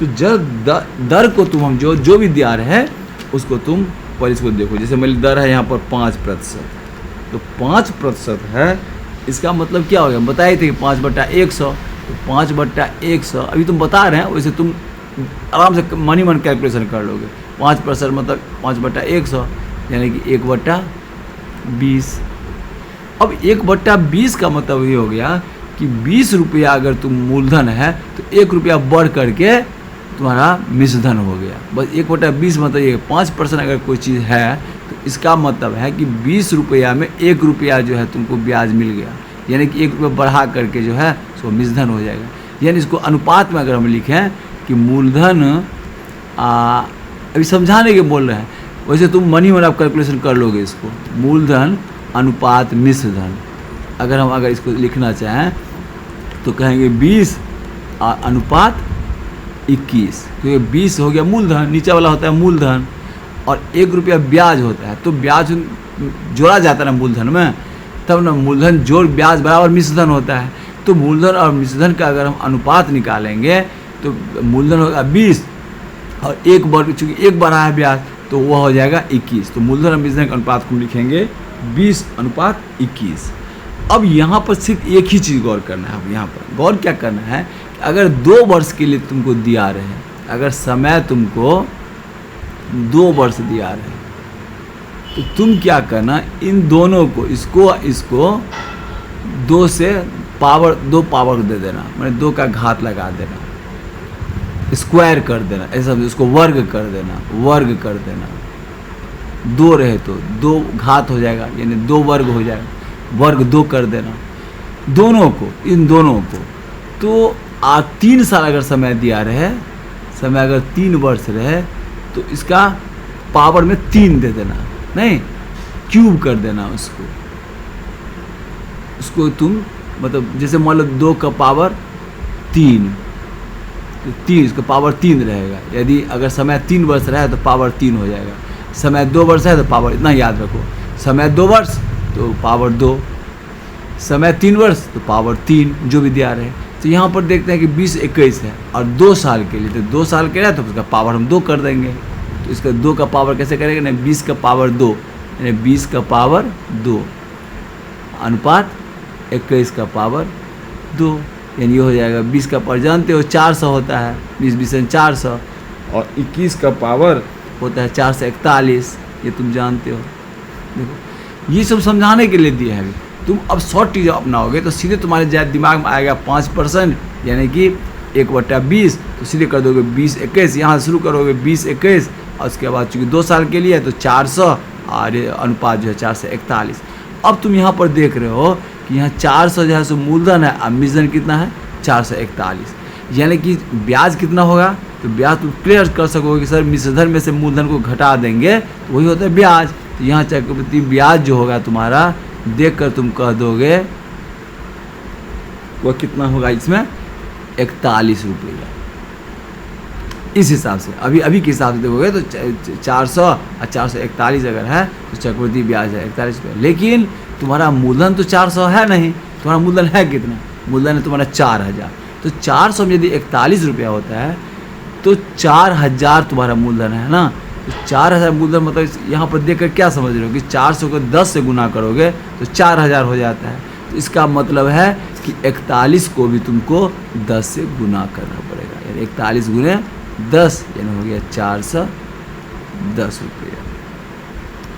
Speaker 1: तो जब दर को तुम हम जो भी दिया रहे उसको तुम पर इसको देखो। जैसे मेरी दर है यहाँ पर 5%, तो 5% है, इसका मतलब क्या हो गया, बताए थे कि 5/100, तो 5/100 अभी तुम बता रहे हैं, वैसे तुम आराम से मन ही मन कैलकुलेशन कर लोगे। 5% मतलब 5/100 यानी कि 1/20। अब 1/20 का मतलब ये हो गया कि 20 रुपया अगर तुम मूलधन है तो 1 रुपया बढ़ करके तुम्हारा मिश्रधन हो गया। बस 1/20 मतलब ये 5% अगर कोई चीज़ है तो इसका मतलब है कि 20 रुपया में 1 रुपया जो है तुमको ब्याज मिल गया, यानी कि 1 रुपया बढ़ा करके जो है सो मिश्रधन हो जाएगा। यानी इसको अनुपात में अगर हम लिखें कि मूलधन, अभी समझाने के बोल रहे हैं, वैसे तुम मन ही मन आप कैलकुलेशन कर लोगे इसको, मूलधन अनुपात मिश्रधन। अगर इसको लिखना चाहें तो कहेंगे 20 अनुपात 21, क्योंकि 20 हो गया मूलधन, नीचे वाला होता है मूलधन, और 1 रुपया ब्याज होता है। तो ब्याज जोड़ा जाता है ना मूलधन में, तब ना मूलधन जोड़ ब्याज बराबर मिश्रधन होता है। तो मूलधन और मिश्रधन का अगर हम अनुपात निकालेंगे तो मूलधन होगा 20 और 1 चूँकि 1 बढ़ा है ब्याज, तो वह हो जाएगा 21। तो मूलधन और मिश्रधन के अनुपात को हम लिखेंगे 20:21। अब यहाँ पर सिर्फ एक ही चीज़ गौर करना है। अब यहाँ पर गौर क्या करना है कि अगर 2 वर्ष के लिए तुमको दिया रहे, अगर समय तुमको 2 वर्ष दिया रहे, तो तुम क्या करना, इन दोनों को, इसको 2 से दो पावर दे देना, मैंने 2 का घात लगा देना, स्क्वायर कर देना, ऐसा उसको वर्ग कर देना। 2 रहे तो 2 घात हो जाएगा, यानी 2 वर्ग हो जाएगा, वर्ग 2 कर देना दोनों को, इन दोनों को। तो 3 साल अगर समय दिया रहे, समय अगर 3 वर्ष रहे, तो इसका पावर में 3 दे देना, नहीं क्यूब कर देना उसको तुम, मतलब जैसे मान लो 2 का पावर 3, तो 3 इसका पावर 3 रहेगा। यदि अगर समय 3 वर्ष रहा है तो पावर 3 हो जाएगा, समय 2 वर्ष है तो पावर, इतना याद रखो, समय 2 वर्ष तो पावर 2, समय 3 वर्ष तो पावर 3, जो भी दिया रहे। तो यहाँ पर देखते हैं कि 20-21 है और 2 साल के लिए, तो 2 साल के लिए तो उसका पावर हम 2 कर देंगे। तो इसका 2 का पावर कैसे करेंगे ना, 20 का पावर 2, यानी 20 का पावर 2 अनुपात 21 का पावर 2, यानी ये हो जाएगा 20 का पावर, जानते हो 400 होता है, 20 400, और 21 का पावर होता है 441, ये तुम जानते हो। देखो ये सब समझाने के लिए दिया है। तुम अब शॉर्ट चीज़ अपनाओगे तो सीधे तुम्हारे दिमाग में आएगा 5%, यानी कि 1/20, तो सीधे कर दोगे 20-21, यहाँ शुरू करोगे 20-21, और उसके बाद चूँकि 2 साल के लिए है तो 400, और अनुपात जो है 441। अब तुम यहाँ पर देख रहे हो कि यहाँ 400 जो है सो मूलधन है, और मिश्रधन कितना है 441, यानी कि ब्याज कितना होगा, तो ब्याज तुम क्लियर कर सकोगे कि सर मिश्रधन में से मूलधन को घटा देंगे तो वही होता है ब्याज। तो यहाँ चक्रवृद्धि ब्याज जो होगा तुम्हारा, देखकर तुम कह दोगे वो कितना होगा, इसमें 41 रुपये। इस हिसाब से अभी के हिसाब से देखोगे तो 400 और 441 अगर है तो चक्रवृद्धि ब्याज है 41 रुपये। लेकिन तुम्हारा मूलधन तो 400 है नहीं, तुम्हारा मूलधन है कितना, मूलधन है तुम्हारा 4000। तो 400 में यदि 41 रुपया होता है तो 4000 तुम्हारा मूलधन है ना। तो 4000 मूलधन, मतलब यहाँ पर देखकर क्या समझ रहे हो कि 400 को 10 से गुना करोगे तो 4000 हो जाता है। तो इसका मतलब है कि 41 को भी तुमको 10 से गुना करना पड़ेगा, यानी 41 गुने 10, यानी हो गया 410 रुपया।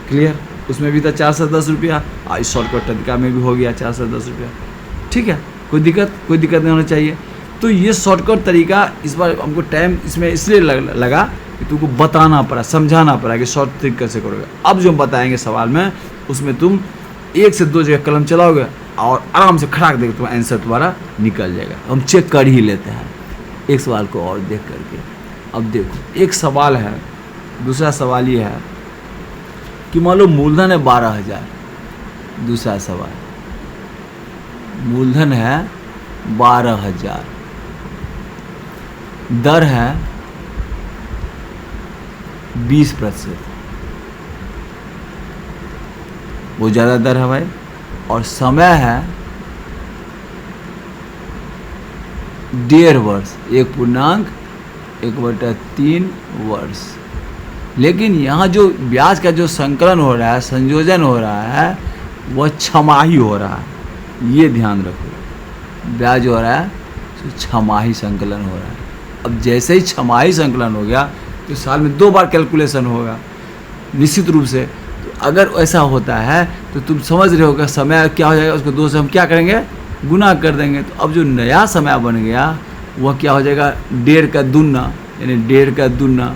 Speaker 1: क्लियर, उसमें भी था 410 रुपया, और इस शॉर्टकट तरीका में भी हो गया 410 रुपया। ठीक है, कोई दिक्कत नहीं होना चाहिए। तो ये शॉर्टकट तरीका इस बार हमको टाइम इसमें इसलिए लगा कि तुमको बताना पड़ा, समझाना पड़ा कि शॉर्ट ट्रिक कैसे करोगे। अब जो हम बताएंगे सवाल में, उसमें तुम 1 से 2 जगह कलम चलाओगे और आराम से खड़ाक देगा, तुम्हारा आंसर तुम्हारा निकल जाएगा। हम चेक कर ही लेते हैं एक सवाल को और देख करके। अब देखो एक सवाल है, दूसरा सवाल ये है कि मान लो मूलधन है 12000, दूसरा सवाल मूलधन है 12000, दर है 20%, वो ज़्यादा दर है भाई, और समय है 1.5 वर्ष, 1.1/3 वर्ष। लेकिन यहाँ जो ब्याज का जो संकलन हो रहा है, संयोजन हो रहा है, वह छमाही हो रहा है। ये ध्यान रखो, ब्याज हो रहा है तो छमाही संकलन हो रहा है। अब जैसे ही छमाही संकलन हो गया तो साल में 2 बार कैलकुलेशन होगा निश्चित रूप से। तो अगर ऐसा होता है तो तुम समझ रहे हो कि समय क्या हो जाएगा, उसको 2 से हम क्या करेंगे, गुना कर देंगे। तो अब जो नया समय बन गया वह क्या हो जाएगा, 1.5 का दूना, यानी 1.5 का दूना,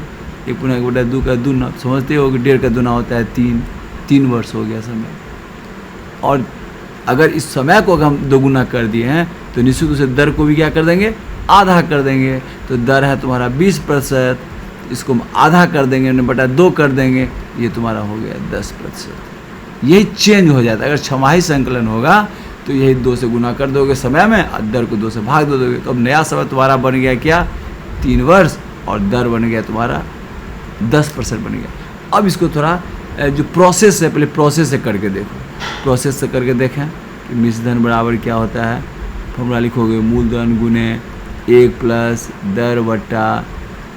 Speaker 1: 1/2 का दूना। समझते हो कि 1.5 का दूना होता है 3 वर्ष हो गया समय। और अगर इस समय को अगर हम 2 गुना कर दिए हैं तो निश्चित रूप से दर को भी क्या कर देंगे, आधा कर देंगे। तो दर है तुम्हारा 20%, इसको हम आधा कर देंगे, 2 कर देंगे, ये तुम्हारा हो गया 10%। यही चेंज हो जाता है। अगर छमाही संकलन होगा तो यही 2 से गुना कर दोगे समय में, और दर को 2 से भाग दे दोगे। तो अब नया समय तुम्हारा बन गया क्या, 3 वर्ष, और दर बन गया तुम्हारा 10% बन गया। अब इसको थोड़ा जो प्रोसेस है, पहले प्रोसेस से करके देखो, प्रोसेस से करके देखें कि मिश्रधन बराबर क्या होता है। फॉर्मूला लिखोगे, मूलधन गुने 1 प्लस दर बट्टा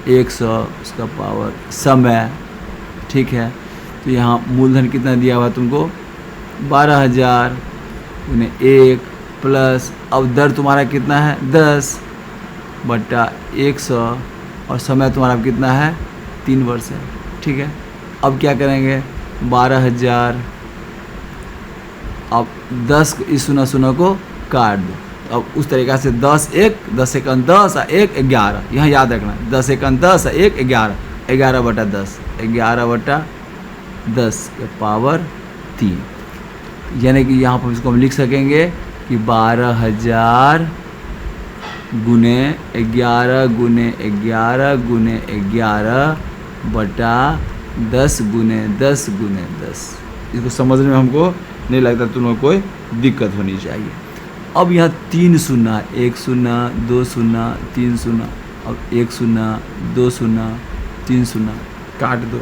Speaker 1: 100 उसका पावर समय, ठीक है। तो यहाँ मूलधन कितना दिया हुआ तुमको 12,000 गुने 1 प्लस, अब दर तुम्हारा कितना है 10 बटा 100 और समय तुम्हारा कितना है 3 वर्ष है, ठीक है। अब क्या करेंगे 12,000, अब 10 इस शून्य को काट दो। अब उस तरीक़ा से 10 1 10 1 10 और 1 11, यहाँ याद रखना 10 1 10 और 1 11, 11 बटा 10, 11 बटा 10 के पावर 3, यानी कि यहाँ पर इसको हम लिख सकेंगे कि 12,000 गुने 11 गुने 11 गुने 11 बटा 10 गुने 10 गुने 10। इसको समझने में हमको नहीं लगता तुम लोग कोई दिक्कत होनी चाहिए। अब यहाँ 3 शून्य, 1 शून्य 2 शून्य 3 शून्य, अब 1 शून्य 2 शून्य 3 शून्य काट दो।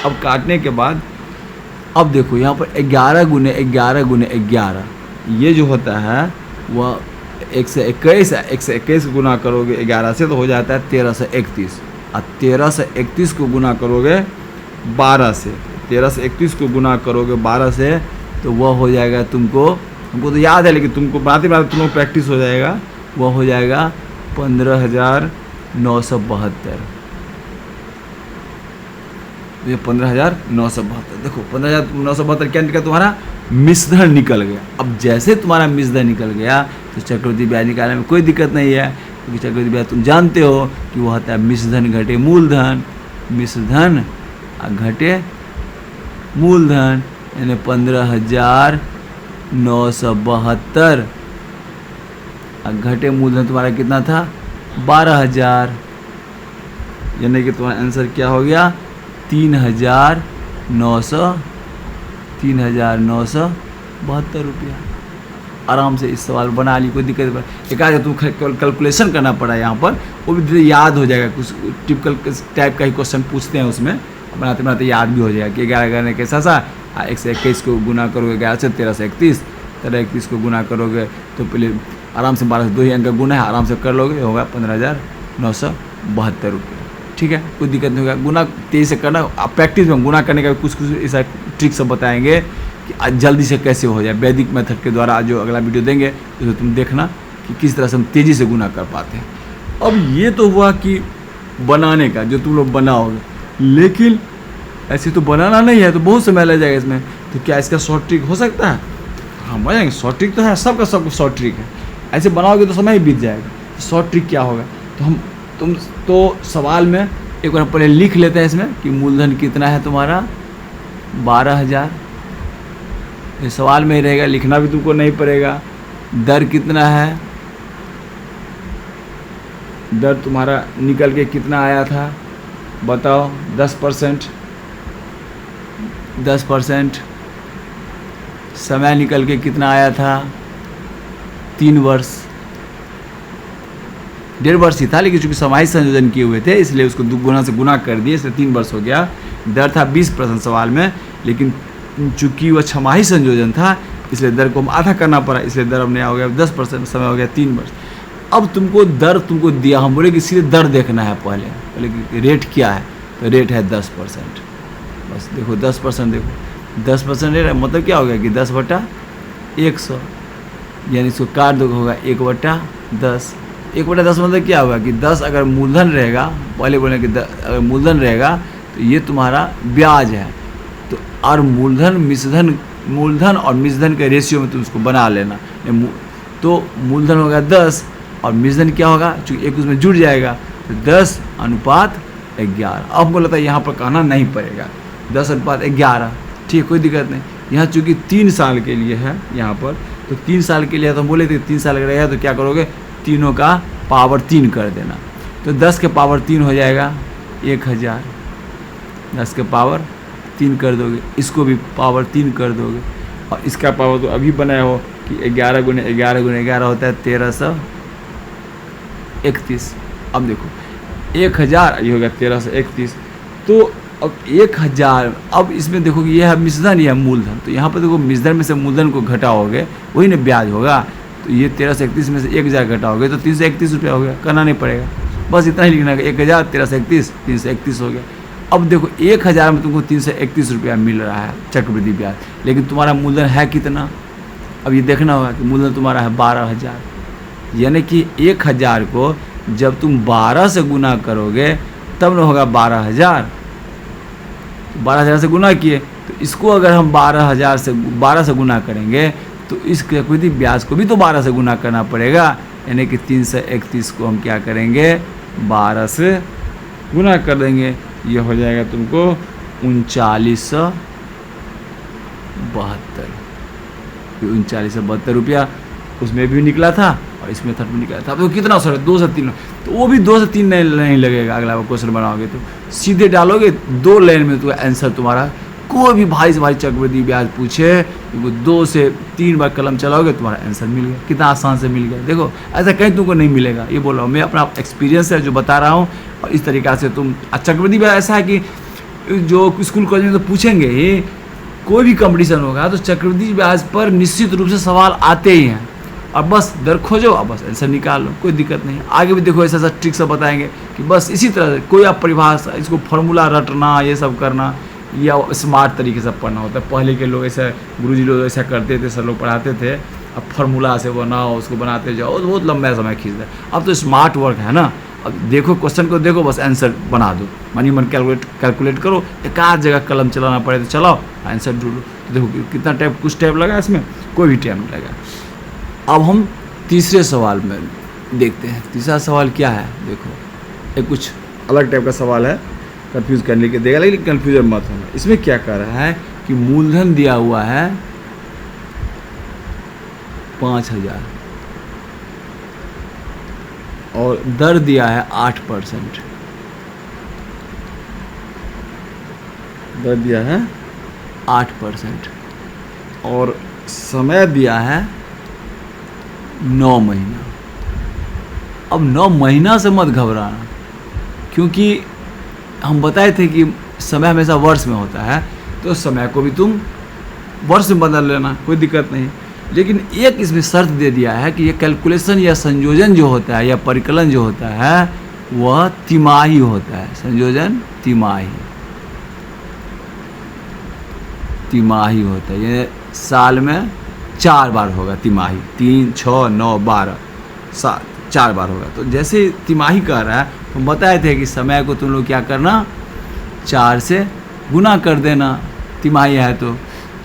Speaker 1: अब काटने के बाद अब देखो यहाँ पर 11 गुने 11 गुने 11, ये जो होता है वह 121 है। 121 को गुना करोगे 11 से तो हो जाता है 1331, और 1331 को गुना करोगे 12 से, 1331 को गुना करोगे 12 से तो वह हो जाएगा तुमको, हमको तो याद है लेकिन तुमको बनाते बनाते तुम लोग प्रैक्टिस हो जाएगा, वह हो जाएगा 15,972। ये 15,972, देखो 15,972 क्या निकला तुम्हारा मिश्रधन निकल गया। अब जैसे तुम्हारा मिश्रधन निकल गया तो चक्रवृद्धि ब्याज निकालने में कोई दिक्कत नहीं है, क्योंकि चक्रवृद्धि ब्याज तुम जानते हो कि वो होता है मिश्रधन घटे मूलधन, मिश्रधन घटे मूलधन, यानी 15,972 घटे मूलधन तुम्हारा कितना था 12,000, यानी कि तुम्हारा आंसर क्या हो गया 3,972 रुपया। आराम से इस सवाल बना ली, कोई दिक्कत नहीं। एक आध तुम कैलकुलेशन करना पड़ा यहाँ पर, वो भी याद हो जाएगा, कुछ टिपिकल टाइप का ही क्वेश्चन पूछते हैं उसमें, बनाते बनाते याद भी हो जाएगा कि 11 करने कैसा सा 121 को गुना करोगे 11 से 1331, 1331 को गुना करोगे तो पहले आराम से 12 से 2 ही अंक का गुना है, आराम से कर लोगे, होगा 15,972 रुपये, ठीक है। कोई दिक्कत नहीं होगा, गुना तेज़ी से करना। आप प्रैक्टिस में गुना करने का कुछ कुछ ऐसा ट्रिक सब बताएंगे कि जल्दी से कैसे हो जाए, वैदिक मेथड के द्वारा जो अगला वीडियो देंगे तो तुम देखना कि किस तरह से हम तेज़ी से गुना कर पाते हैं। अब ये तो हुआ कि बनाने का जो तुम लोग बनाओगे, लेकिन ऐसे तो बनाना नहीं है तो बहुत समय लग जाएगा इसमें, तो क्या इसका शॉर्ट ट्रिक हो सकता है? हाँ बनाएंगे, शॉर्ट ट्रिक तो है, सबका सब शॉर्ट ट्रिक है। ऐसे बनाओगे तो समय ही बीत जाएगा। शॉर्ट ट्रिक क्या होगा तो तुम सवाल में एक बार पहले लिख लेते हैं इसमें कि मूलधन कितना है तुम्हारा 12,000, ये सवाल में ही रहेगा, लिखना भी तुमको नहीं पड़ेगा। दर कितना है, दर तुम्हारा निकल के कितना आया था बताओ 10%, 10%। समय निकल के कितना आया था 3 वर्ष, 1.5 वर्ष ही था, लेकिन चूंकि समाहित संयोजन किए हुए थे इसलिए उसको दुगुना से गुना कर दिए, इसलिए 3 वर्ष हो गया। दर था 20% सवाल में, लेकिन चूंकि वह छमाही संयोजन था इसलिए दर को हम आधा करना पड़ा, इसलिए दर अब नया हो गया 10%, समय हो गया 3 वर्ष। अब तुमको दर तुमको दिया, हम बोले कि सीधे दर देखना है पहले कि रेट क्या है, तो रेट है 10%। बस देखो 10% देखो 10% रेट है, मतलब क्या हो गया कि 10/100, यानी इसको काट दो होगा 1/10। 1/10 मतलब क्या होगा कि 10 अगर मूलधन रहेगा, पहले बोले कि अगर मूलधन रहेगा तो ये तुम्हारा ब्याज है, तो और मूलधन और मिश्रधन के रेशियो में तुम उसको बना लेना। तो मूलधन होगा 10 और मिश्रधन क्या होगा, चूँकि एक उसमें जुड़ जाएगा तो 10/11। अब बोला था यहाँ पर कहना नहीं पड़ेगा 10/11, ठीक है, कोई दिक्कत नहीं। यहाँ चूँकि 3 साल के लिए है यहाँ पर, तो 3 साल के लिए तो हम बोले थे 3 साल का रहेगा तो क्या करोगे, तीनों का पावर 3 कर देना, तो 10 के पावर 3 हो जाएगा 1000, 10 के पावर 3 कर दोगे, इसको भी पावर 3 कर दोगे, और इसका पावर तो अभी बनाए हो कि 11 गुने 11 गुने 11 होता है 1331। अब देखो 1000 ये हो गया 1331, तो अब 1000, अब इसमें देखो कि यह है मिश्रधन, यह है मूलधन, तो यहाँ पर देखो मिश्रधन में से मूलधन को घटाओगे वही ना ब्याज होगा, तो ये 1331 में से 1000 घटाओगे तो 331 रुपया हो गया, करना नहीं पड़ेगा, बस इतना ही लिखना है 1000 1331 331 हो गया। अब देखो 1000 में तुमको 331 रुपया मिल रहा है चक्रवृद्धि ब्याज, लेकिन तुम्हारा मूलधन है कितना? अब ये देखना होगा कि मूलधन तुम्हारा है 12,000, यानी कि 1000 को जब तुम 12 से गुना करोगे तब न होगा 12,000। 12,000 से गुना किए तो इसको अगर हम 12 से गुना करेंगे तो इस चक्रवृद्धि ब्याज को भी तो 12 से गुना करना पड़ेगा, यानी कि 331 को हम क्या करेंगे 12 से गुना कर देंगे। ये हो जाएगा तुमको 3972, 3972 रुपया उसमें भी निकला था और इसमें थर्ड में निकला था। तो कितना सर 2 से 3, तो वो भी 2 से 3 नहीं लगेगा। अगला क्वेश्चन बनाओगे तो सीधे डालोगे 2 लाइन में तो आंसर तुम्हारा। कोई भी भाई से भाई चक्रवृद्धि ब्याज पूछे तो 2 से 3 बार कलम चलाओगे तुम्हारा आंसर मिल गया। कितना आसान से मिल गया। देखो ऐसा कहीं तुमको नहीं मिलेगा, ये बोल रहा हूँ मैं, अपना एक्सपीरियंस है जो बता रहा हूँ। और इस तरीक़ा से तुम चक्रवृद्धि ब्याज ऐसा है कि जो स्कूल कॉलेज में तो पूछेंगे ही, कोई भी कंपटीशन होगा तो चक्रवृद्धि ब्याज पर निश्चित रूप से सवाल आते ही हैं। और बस दर खोजो और बस आंसर निकाल लो, कोई दिक्कत नहीं। आगे भी देखो ऐसा ट्रिक सब बताएंगे कि बस इसी तरह से कोई आप परिभाषा, इसको फार्मूला रटना, ये सब करना या स्मार्ट तरीके से पढ़ना होता है। पहले के लोग ऐसा, गुरुजी लोग ऐसा करते थे, सर लोग पढ़ाते थे, अब फार्मूला से बनाओ, उसको बनाते जाओ तो बहुत लंबा समय खींचता है। अब तो स्मार्ट वर्क है ना, अब देखो क्वेश्चन को देखो, बस आंसर बना दो, मनी मन कैलकुलेट करो। एक आध जगह कलम चलाना पड़े तो चलाओ, आंसर ढूंढो। तो देखो कितना टाइम, कुछ टाइम लगा इसमें, कोई भी टाइम नहीं लगा। अब हम तीसरे सवाल में देखते हैं। तीसरा सवाल क्या है, देखो एक कुछ अलग टाइप का सवाल है, कंफ्यूज करने के देगा, लेकिन कंफ्यूजन मत होना। इसमें क्या कर रहा है कि मूलधन दिया हुआ है 5000 और दर दिया है 8%, दर दिया है 8% और समय दिया है 9 महीना। अब 9 महीना से मत घबराना, क्योंकि हम बताए थे कि समय हमेशा वर्ष में होता है, तो समय को भी तुम वर्ष में बदल लेना, कोई दिक्कत नहीं। लेकिन एक इसमें शर्त दे दिया है कि ये कैलकुलेशन या संयोजन जो होता है या परिकलन जो होता है वह तिमाही होता है। संयोजन तिमाही होता है, ये साल में 4 बार होगा तिमाही, 3, 6, 9, 12, 7, 4 बार होगा। तो जैसे तिमाही कह रहा है तो बताए थे कि समय को तुम लोग क्या करना 4 से गुना कर देना, तिमाही है तो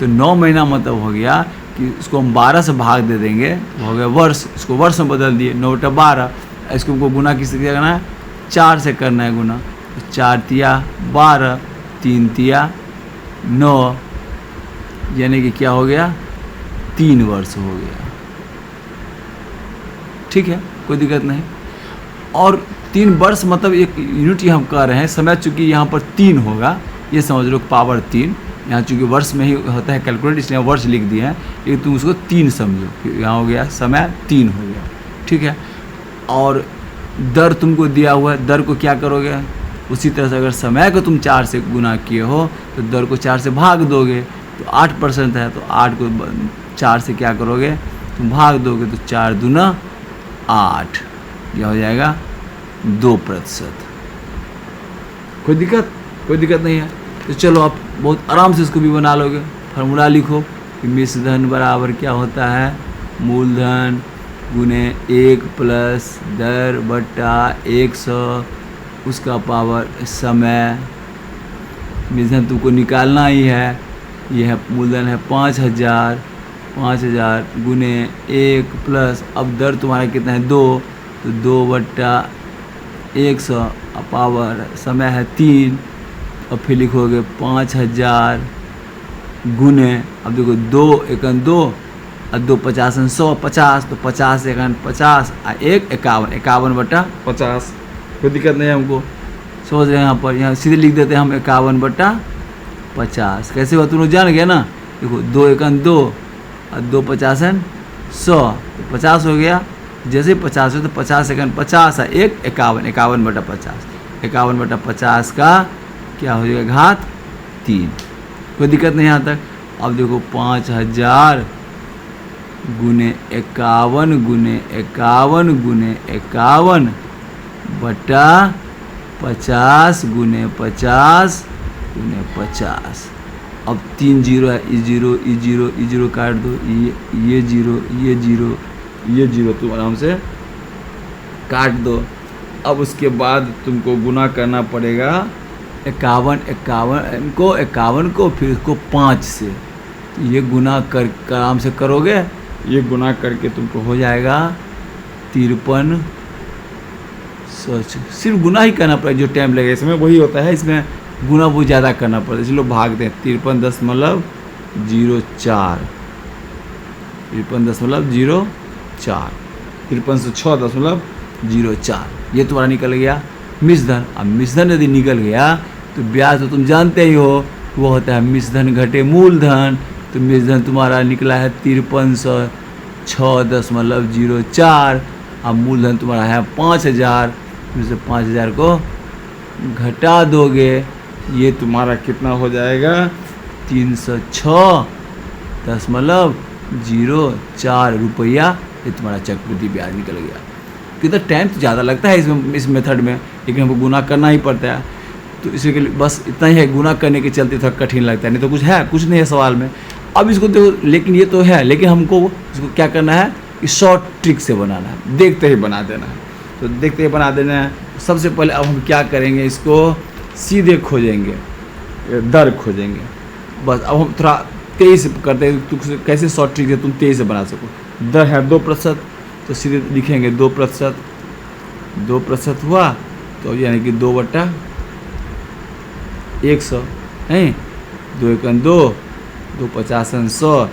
Speaker 1: 9 महीना मतलब हो गया कि उसको हम 12 से भाग दे देंगे तो हो गया वर्ष, इसको वर्ष में बदल दिए 9 बटा 12। इसको हमको गुना किससे करना है 4 से करना है गुना, तो 4 तिया 12, 3 तिया 9, यानी कि क्या हो गया 3 वर्ष हो गया। ठीक है, कोई दिक्कत नहीं। और 3 वर्ष मतलब एक यूनिट हम कर रहे हैं, समय चूँकि यहाँ पर 3 होगा, ये समझ लो पावर 3, यहाँ चूँकि वर्ष में ही होता है कैलकुलेट, इसलिए वर्ष लिख दिए हैं, लेकिन तुम उसको 3 समझो कि यहाँ हो गया समय 3 हो गया। ठीक है, और दर तुमको दिया हुआ है, दर को क्या करोगे उसी तरह से, अगर समय को तुम 4 से गुना किए हो तो दर को 4 से भाग दोगे, तो 8% है तो 8 को 4 से क्या करोगे तुम भाग दोगे, तो 4 दूना 8, यह हो जाएगा 2%। कोई दिक्कत नहीं है। तो चलो आप बहुत आराम से इसको भी बना लोगे। फार्मूला लिखो कि मिश्रधन बराबर क्या होता है, मूलधन गुने 1 प्लस दर बटा 100 उसका पावर समय। मिश्रधन तुमको निकालना ही है, यह है मूलधन है 5000 गुने 1 प्लस, अब दर तुम्हारा कितना है 2, तो 2 बटा 100 पावर समय है 3, और फिर लिखोगे 5000 गुने, अब देखो 2 एकन 2 और 2 50 100 50, तो 50 एकन 50 और 1 51, 51 बटा 50। कोई दिक्कत नहीं है हमको, समझ रहे हैं। यहाँ सीधे लिख देते हैं हम 51 बटा 50। कैसे हुआ तुम लोग जान गए ना, देखो 2 एकन 2 और 2 50 100, तो 50 हो गया। जैसे 50 हो तो 50 एकन 50 और 1 51, 51 बटा 50, 51 बटा 50 का क्या हो जाएगा घात 3। कोई दिक्कत नहीं यहाँ तक। अब देखो 5000 गुने 51 गुने 51 गुने 51 बटा 50 गुने 50 गुने 50। अब 3 जीरो है, ई जीरो काट दो, ये जीरो ये जीरो तुम आराम से काट दो। अब उसके बाद तुमको गुना करना पड़ेगा 51 को फिर उसको 5 से। तो ये गुना कर आराम से करोगे, ये गुना करके तुमको हो जाएगा 53। सोच, सिर्फ गुना ही करना पड़ेगा, जो टाइम लगेगा इसमें वही होता है, इसमें गुना बहुत ज़्यादा करना पड़ता है। चलो भाग दें, 53.04 53.04 5306.04 ये तुम्हारा निकल गया मिश्रधन। अब मिश्रधन यदि निकल गया तो ब्याज तो तुम जानते ही हो, वो होता है मिश्रधन घटे मूलधन। तो मिश्रधन तुम्हारा निकला है 5306.04। अब मूलधन तुम्हारा है 5000, फिर से 5000 को घटा दोगे, ये तुम्हारा कितना हो जाएगा 306.04 रुपया। ये तुम्हारा चक्रवृद्धि ब्याज निकल गया। कितना टाइम तो ज़्यादा लगता है इसमें, इस मेथड में, लेकिन हमको गुना करना ही पड़ता है। तो इसी के लिए बस इतना ही है, गुना करने के चलते थोड़ा कठिन लगता है, नहीं तो कुछ नहीं है सवाल में। अब इसको देखो, लेकिन ये तो है, लेकिन हमको इसको क्या करना है कि शॉर्ट ट्रिक से बनाना है, देखते ही बना देना है। तो देखते ही बना देना है। सबसे पहले अब हम क्या करेंगे, इसको सीधे खोजेंगे, दर खोजेंगे बस। अब हम थोड़ा तेज़ करते हैं, तो कैसे शॉर्ट ट्रिक है तुम तेज़ से बना सको। दर है 2%, तो सीधे लिखेंगे 2%। 2% हुआ तो यानी कि 2/100 है, 2 × 2, 2 × 50 = 100,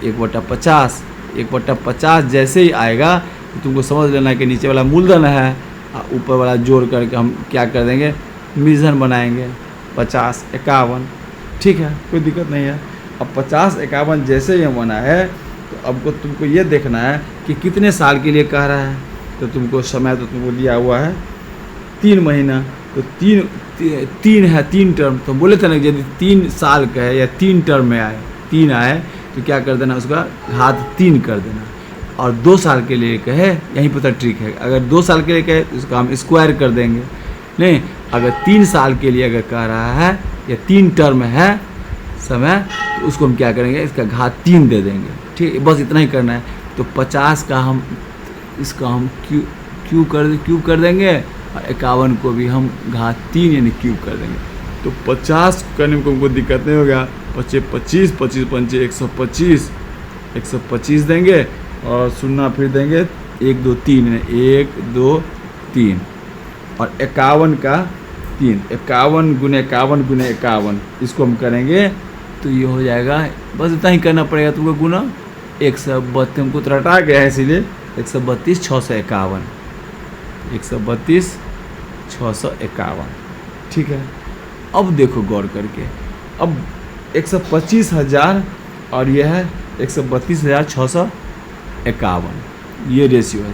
Speaker 1: 1/50। 1/50 जैसे ही आएगा तो तुमको समझ लेना है कि नीचे वाला मूलधन है और ऊपर वाला जोड़ करके हम क्या कर देंगे, मिश्रधन बनाएंगे 50 51। ठीक है, कोई दिक्कत नहीं है। अब 50 51 जैसे ही बना है तो अब को तुमको ये देखना है कि कितने साल के लिए कह रहा है। तो तुमको समय तो तुमको दिया हुआ है 3 महीना। तो तीन है, 3 टर्म। तो बोले थे ना यदि 3 साल का है या 3 टर्म में आए, 3 आए तो क्या कर देना, उसका घात 3 कर देना। और 2 साल के लिए कहे, यहीं पर ट्रिक है, अगर 2 साल के लिए कहे तो उसका हम स्क्वायर कर देंगे। नहीं, अगर 3 साल के लिए अगर कह रहा है या 3 टर्म है समय, तो उसको हम क्या करेंगे, इसका घात 3 दे देंगे। ठीक, बस इतना ही करना है। तो 50 का हम इसका हम क्यूब कर देंगे और 51 को भी हम घात 3 यानी क्यूब कर देंगे। तो 50 करने में हमको दिक्कत नहीं होगा। 25 25 5 125 125 देंगे और शून्य फिर देंगे 1 2 3 1 2 3 और 51 का 3, 51 × 51 × 51 इसको हम करेंगे तो ये हो जाएगा। बस इतना ही करना पड़ेगा तुमको गुना 132। हमको तो रटा गया है इसीलिए 132 651 132 651। ठीक है, अब देखो गौर करके, अब 125,000 और यह है 132,651, ये रेशियो है।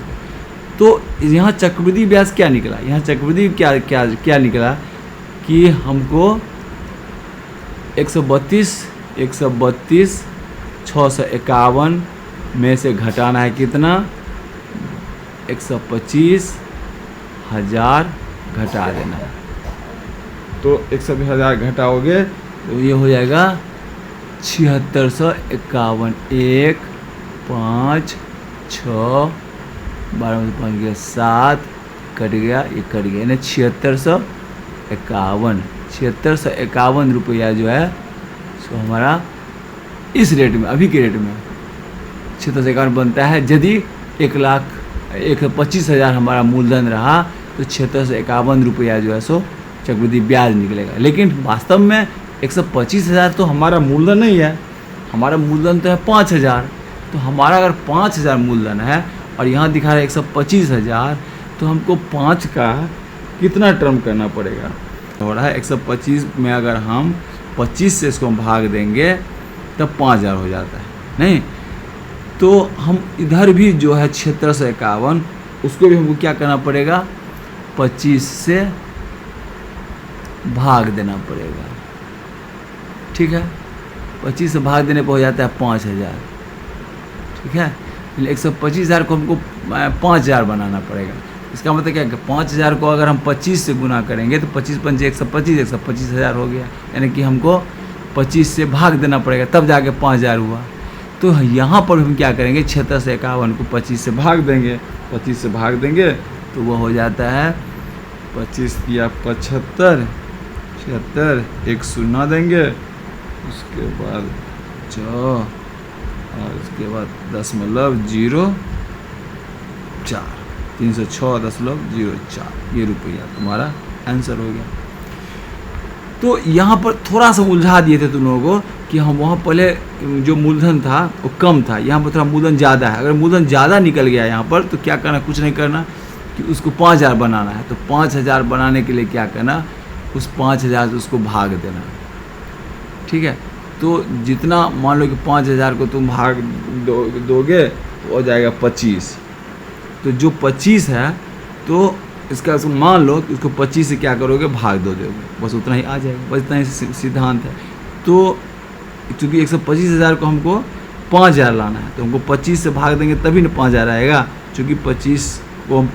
Speaker 1: तो यहाँ चक्रवृद्धि ब्याज क्या निकला, यहाँ चक्रवृद्धि क्या निकला कि हमको 132 651 में से घटाना है कितना, 125,000 घटा देना है। तो 120,000 घटाओगे तो ये हो जाएगा 7651। 1 5 6 12 में 5 गया 7 कट गया, ये कट गया, यानी 7651 रुपया जो है सो हमारा इस रेट में, अभी के रेट में 7651 बनता है। यदि 1,25,000 हमारा मूलधन रहा तो 7651 रुपया जो है सो चक्रवृद्धि ब्याज निकलेगा। लेकिन वास्तव में 125,000 तो हमारा मूलधन नहीं है, हमारा मूलधन तो है 5,000। तो हमारा अगर 5,000 मूलधन है और यहाँ दिखा रहा है 125,000, तो हमको 5 का कितना टर्म करना पड़ेगा, हो रहा है 125 में अगर हम 25 से इसको हम भाग देंगे तब 5,000 हो जाता है। नहीं तो हम इधर भी जो है 7651 उसको भी हमको क्या करना पड़ेगा, 25 से भाग देना पड़ेगा। ठीक है, 25 से भाग देने पर हो जाता है 5,000। ठीक है, 125,000 को हमको 5,000 बनाना पड़ेगा। इसका मतलब क्या है, 5000 को अगर हम 25 से गुना करेंगे तो 25 पंजे 125, 125,000 हो गया, यानी कि हमको 25 से भाग देना पड़ेगा तब जाके 5000 हुआ। तो यहाँ पर हम क्या करेंगे, 76 से 51 को 25 से भाग देंगे, 25 से भाग देंगे तो वो हो जाता है 25 या 75, 76, एक शून्य देंगे, उसके बाद 4 और उसके बाद 0.04, 306.04, ये रुपया तुम्हारा आंसर हो गया। तो यहाँ पर थोड़ा सा उलझा दिए थे तुम लोगों को कि हम वहाँ पहले जो मूलधन था वो कम था, यहाँ पर थोड़ा मूलधन ज़्यादा है। अगर मूलधन ज़्यादा निकल गया यहाँ पर तो क्या करना, कुछ नहीं करना कि उसको 5000 बनाना है। तो 5000 बनाने के लिए क्या करना, उस 5000 से उसको भाग देना, ठीक है। तो जितना मान लो कि 5000 को तुम भाग दोगे तो हो जाएगा 25। तो जो 25 है तो इसका मान लो कि उसको 25 से क्या करोगे, भाग दो दोगे, बस उतना ही आ जाएगा, बस इतना ही सिद्धांत है। तो चूँकि 125,000 को हमको 5000 लाना है तो हमको 25 से भाग देंगे तभी ना 5000 आएगा। चूँकि 25 को हम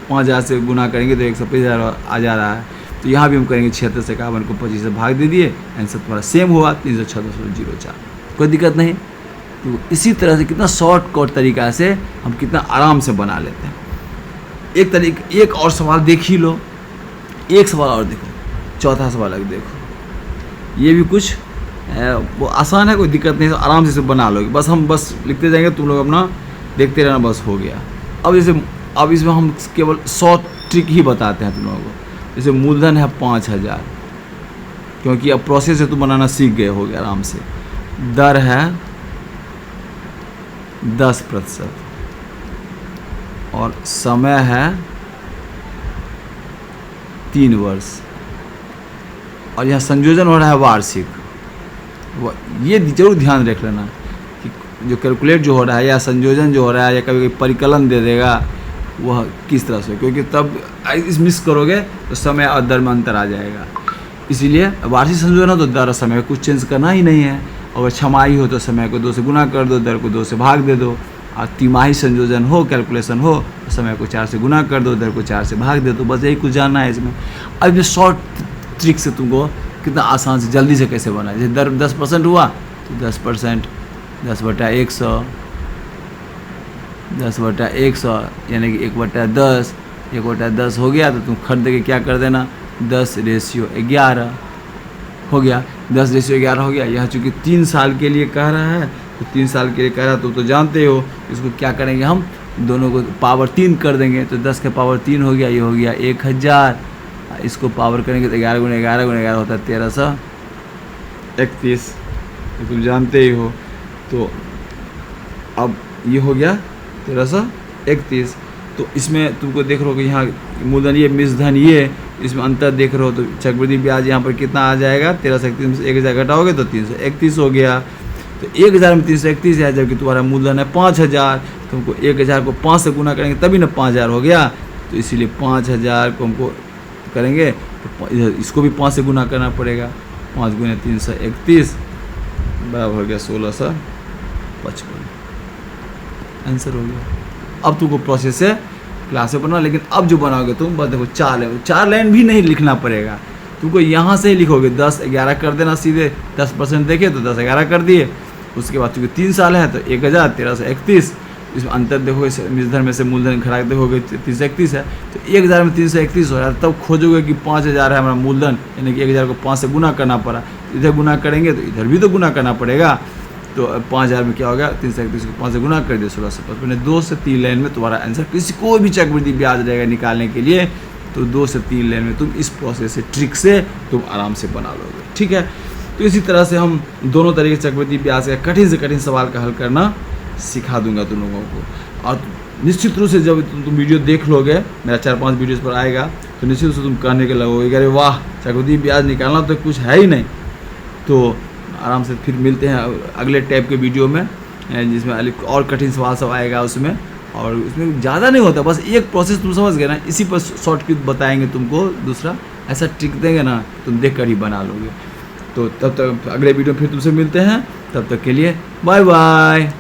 Speaker 1: 5000 से गुना करेंगे तो 125,000 आ जा रहा है। तो यहाँ भी हम करेंगे 76 से 51 को 25 से भाग दे दिए, आंसर तुम्हारा सेम हुआ 306.04, कोई दिक्कत नहीं। तो इसी तरह से कितना शॉर्टकट तरीका से हम कितना आराम से बना लेते हैं। एक और सवाल देख ही लो, एक सवाल और देखो, चौथा सवाल अगर देखो, ये भी कुछ वो आसान है, कोई दिक्कत नहीं, तो आराम से इसे बना लोगे। बस हम लिखते जाएंगे, तुम लोग अपना देखते रहना, बस हो गया। अब इसमें हम केवल 100 ट्रिक ही बताते हैं तुम लोगों को। जैसे मूलधन है 5000, क्योंकि अब प्रोसेस से तुम बनाना सीख गए हो गया आराम से। दर है 10% और समय है 3 वर्ष और यहाँ संयोजन हो रहा है वार्षिक। ये जरूर ध्यान रख लेना कि जो कैलकुलेट जो हो रहा है या संयोजन जो हो रहा है या कभी परिकलन दे देगा वह किस तरह से, क्योंकि तब इस मिस करोगे तो समय और दर में अंतर आ जाएगा। इसीलिए वार्षिक संयोजन हो तो दर और समय कुछ चेंज करना ही नहीं है। अगर छमाही हो तो समय को 2 से गुना कर दो, दर को 2 से भाग दे दो। और तिमाही संयोजन हो, कैलकुलेशन हो तो समय को 4 से गुना कर दो, दर को 4 से भाग दे दो। बस यही कुछ जानना है इसमें। अब ये शॉर्ट ट्रिक से तुमको कितना आसान से जल्दी से कैसे बनाए। जैसे दर 10% हुआ तो 10%, 10/100, 10/100 यानी कि 1/10, 1/10 हो गया तो तुम खरीद के क्या कर देना, 10:11 हो गया, 10:11 हो गया। यहाँ चूँकि 3 साल के लिए कह रहा है तो 3 साल के लिए कह रहा है तो जानते हो इसको क्या करेंगे, हम दोनों को पावर 3 कर देंगे। तो 10 के पावर 3 हो गया, ये हो गया 1000। इसको पावर करेंगे तो 11 × 11 × 11 होता है 1331, तो तुम जानते ही हो। तो अब ये हो गया 1331। तो इसमें तुमको देख रहे हो कि यहाँ मूलधन ये, मिश्रधन ये, इसमें अंतर देख रहे हो। तो चक्रवृद्धि ब्याज यहाँ पर कितना आ जाएगा, 1331 में 1000 घटाओगे तो 331 हो गया। तो 1000 में 331 है, जबकि तुम्हारा मूलधन है 5000। तुमको 1000 को 5 से गुना करेंगे तभी ना 5000 हो गया। तो इसीलिए 5000 को हमको करेंगे तो इसको भी 5 से गुना करना पड़ेगा। 5 × 331 बराबर हो गया 1655, आंसर हो गया। अब तुमको प्रोसेस से क्लास से बना, लेकिन अब जो बनाओगे तुम बस देखो 4 लाइन भी नहीं लिखना पड़ेगा तुमको, यहाँ से ही लिखोगे। 10/11 कर देना सीधे, 10% देखे तो 10/11 कर दिए। उसके बाद चूँकि 3 साल है तो 1000, 1331। इसमें अंतर देखोगे, मिश्रधन में से मूलधन घटा देखोगे 331 है। तो 1000 में 331 हो रहा है, तब खोजोगे कि 5000 है हमारा मूलधन, यानी कि 1000 को 5 से गुना करना पड़ा। इधर गुना करेंगे तो इधर भी तो गुना करना पड़ेगा। तो 5000 में क्या हो गया, 331 को 5 से गुना कर दिया 1655। 2 से 3 लाइन में तुम्हारा आंसर। किसी को भी चक्रवृद्धि ब्याज रहेगा निकालने के लिए तो 2 से 3 लाइन में तुम इस प्रोसेस से, ट्रिक से तुम आराम से बना लोगे, ठीक है। तो इसी तरह से हम दोनों तरीके से चक्रवृद्धि ब्याज का कठिन से कठिन सवाल का हल करना सिखा दूंगा तुम लोगों को। और निश्चित रूप से जब तुम वीडियो देख लोगे, मेरा 4-5 वीडियोस पर आएगा, तो निश्चित रूप से तुम कहने के लगोगे अरे वाह, चक्रवृद्धि ब्याज निकालना तो कुछ है ही नहीं। तो आराम से फिर मिलते हैं अगले टाइप के वीडियो में, जिसमें और कठिन सवाल सब आएगा उसमें। और उसमें ज़्यादा नहीं होता, बस एक प्रोसेस तुम समझ गए ना, इसी पर शॉर्टकट बताएंगे तुमको। दूसरा ऐसा ट्रिक देंगे ना, तुम देख कर ही बना लोगे। तो तब तक अगले वीडियो फिर तुमसे मिलते हैं, तब तक के लिए बाय बाय।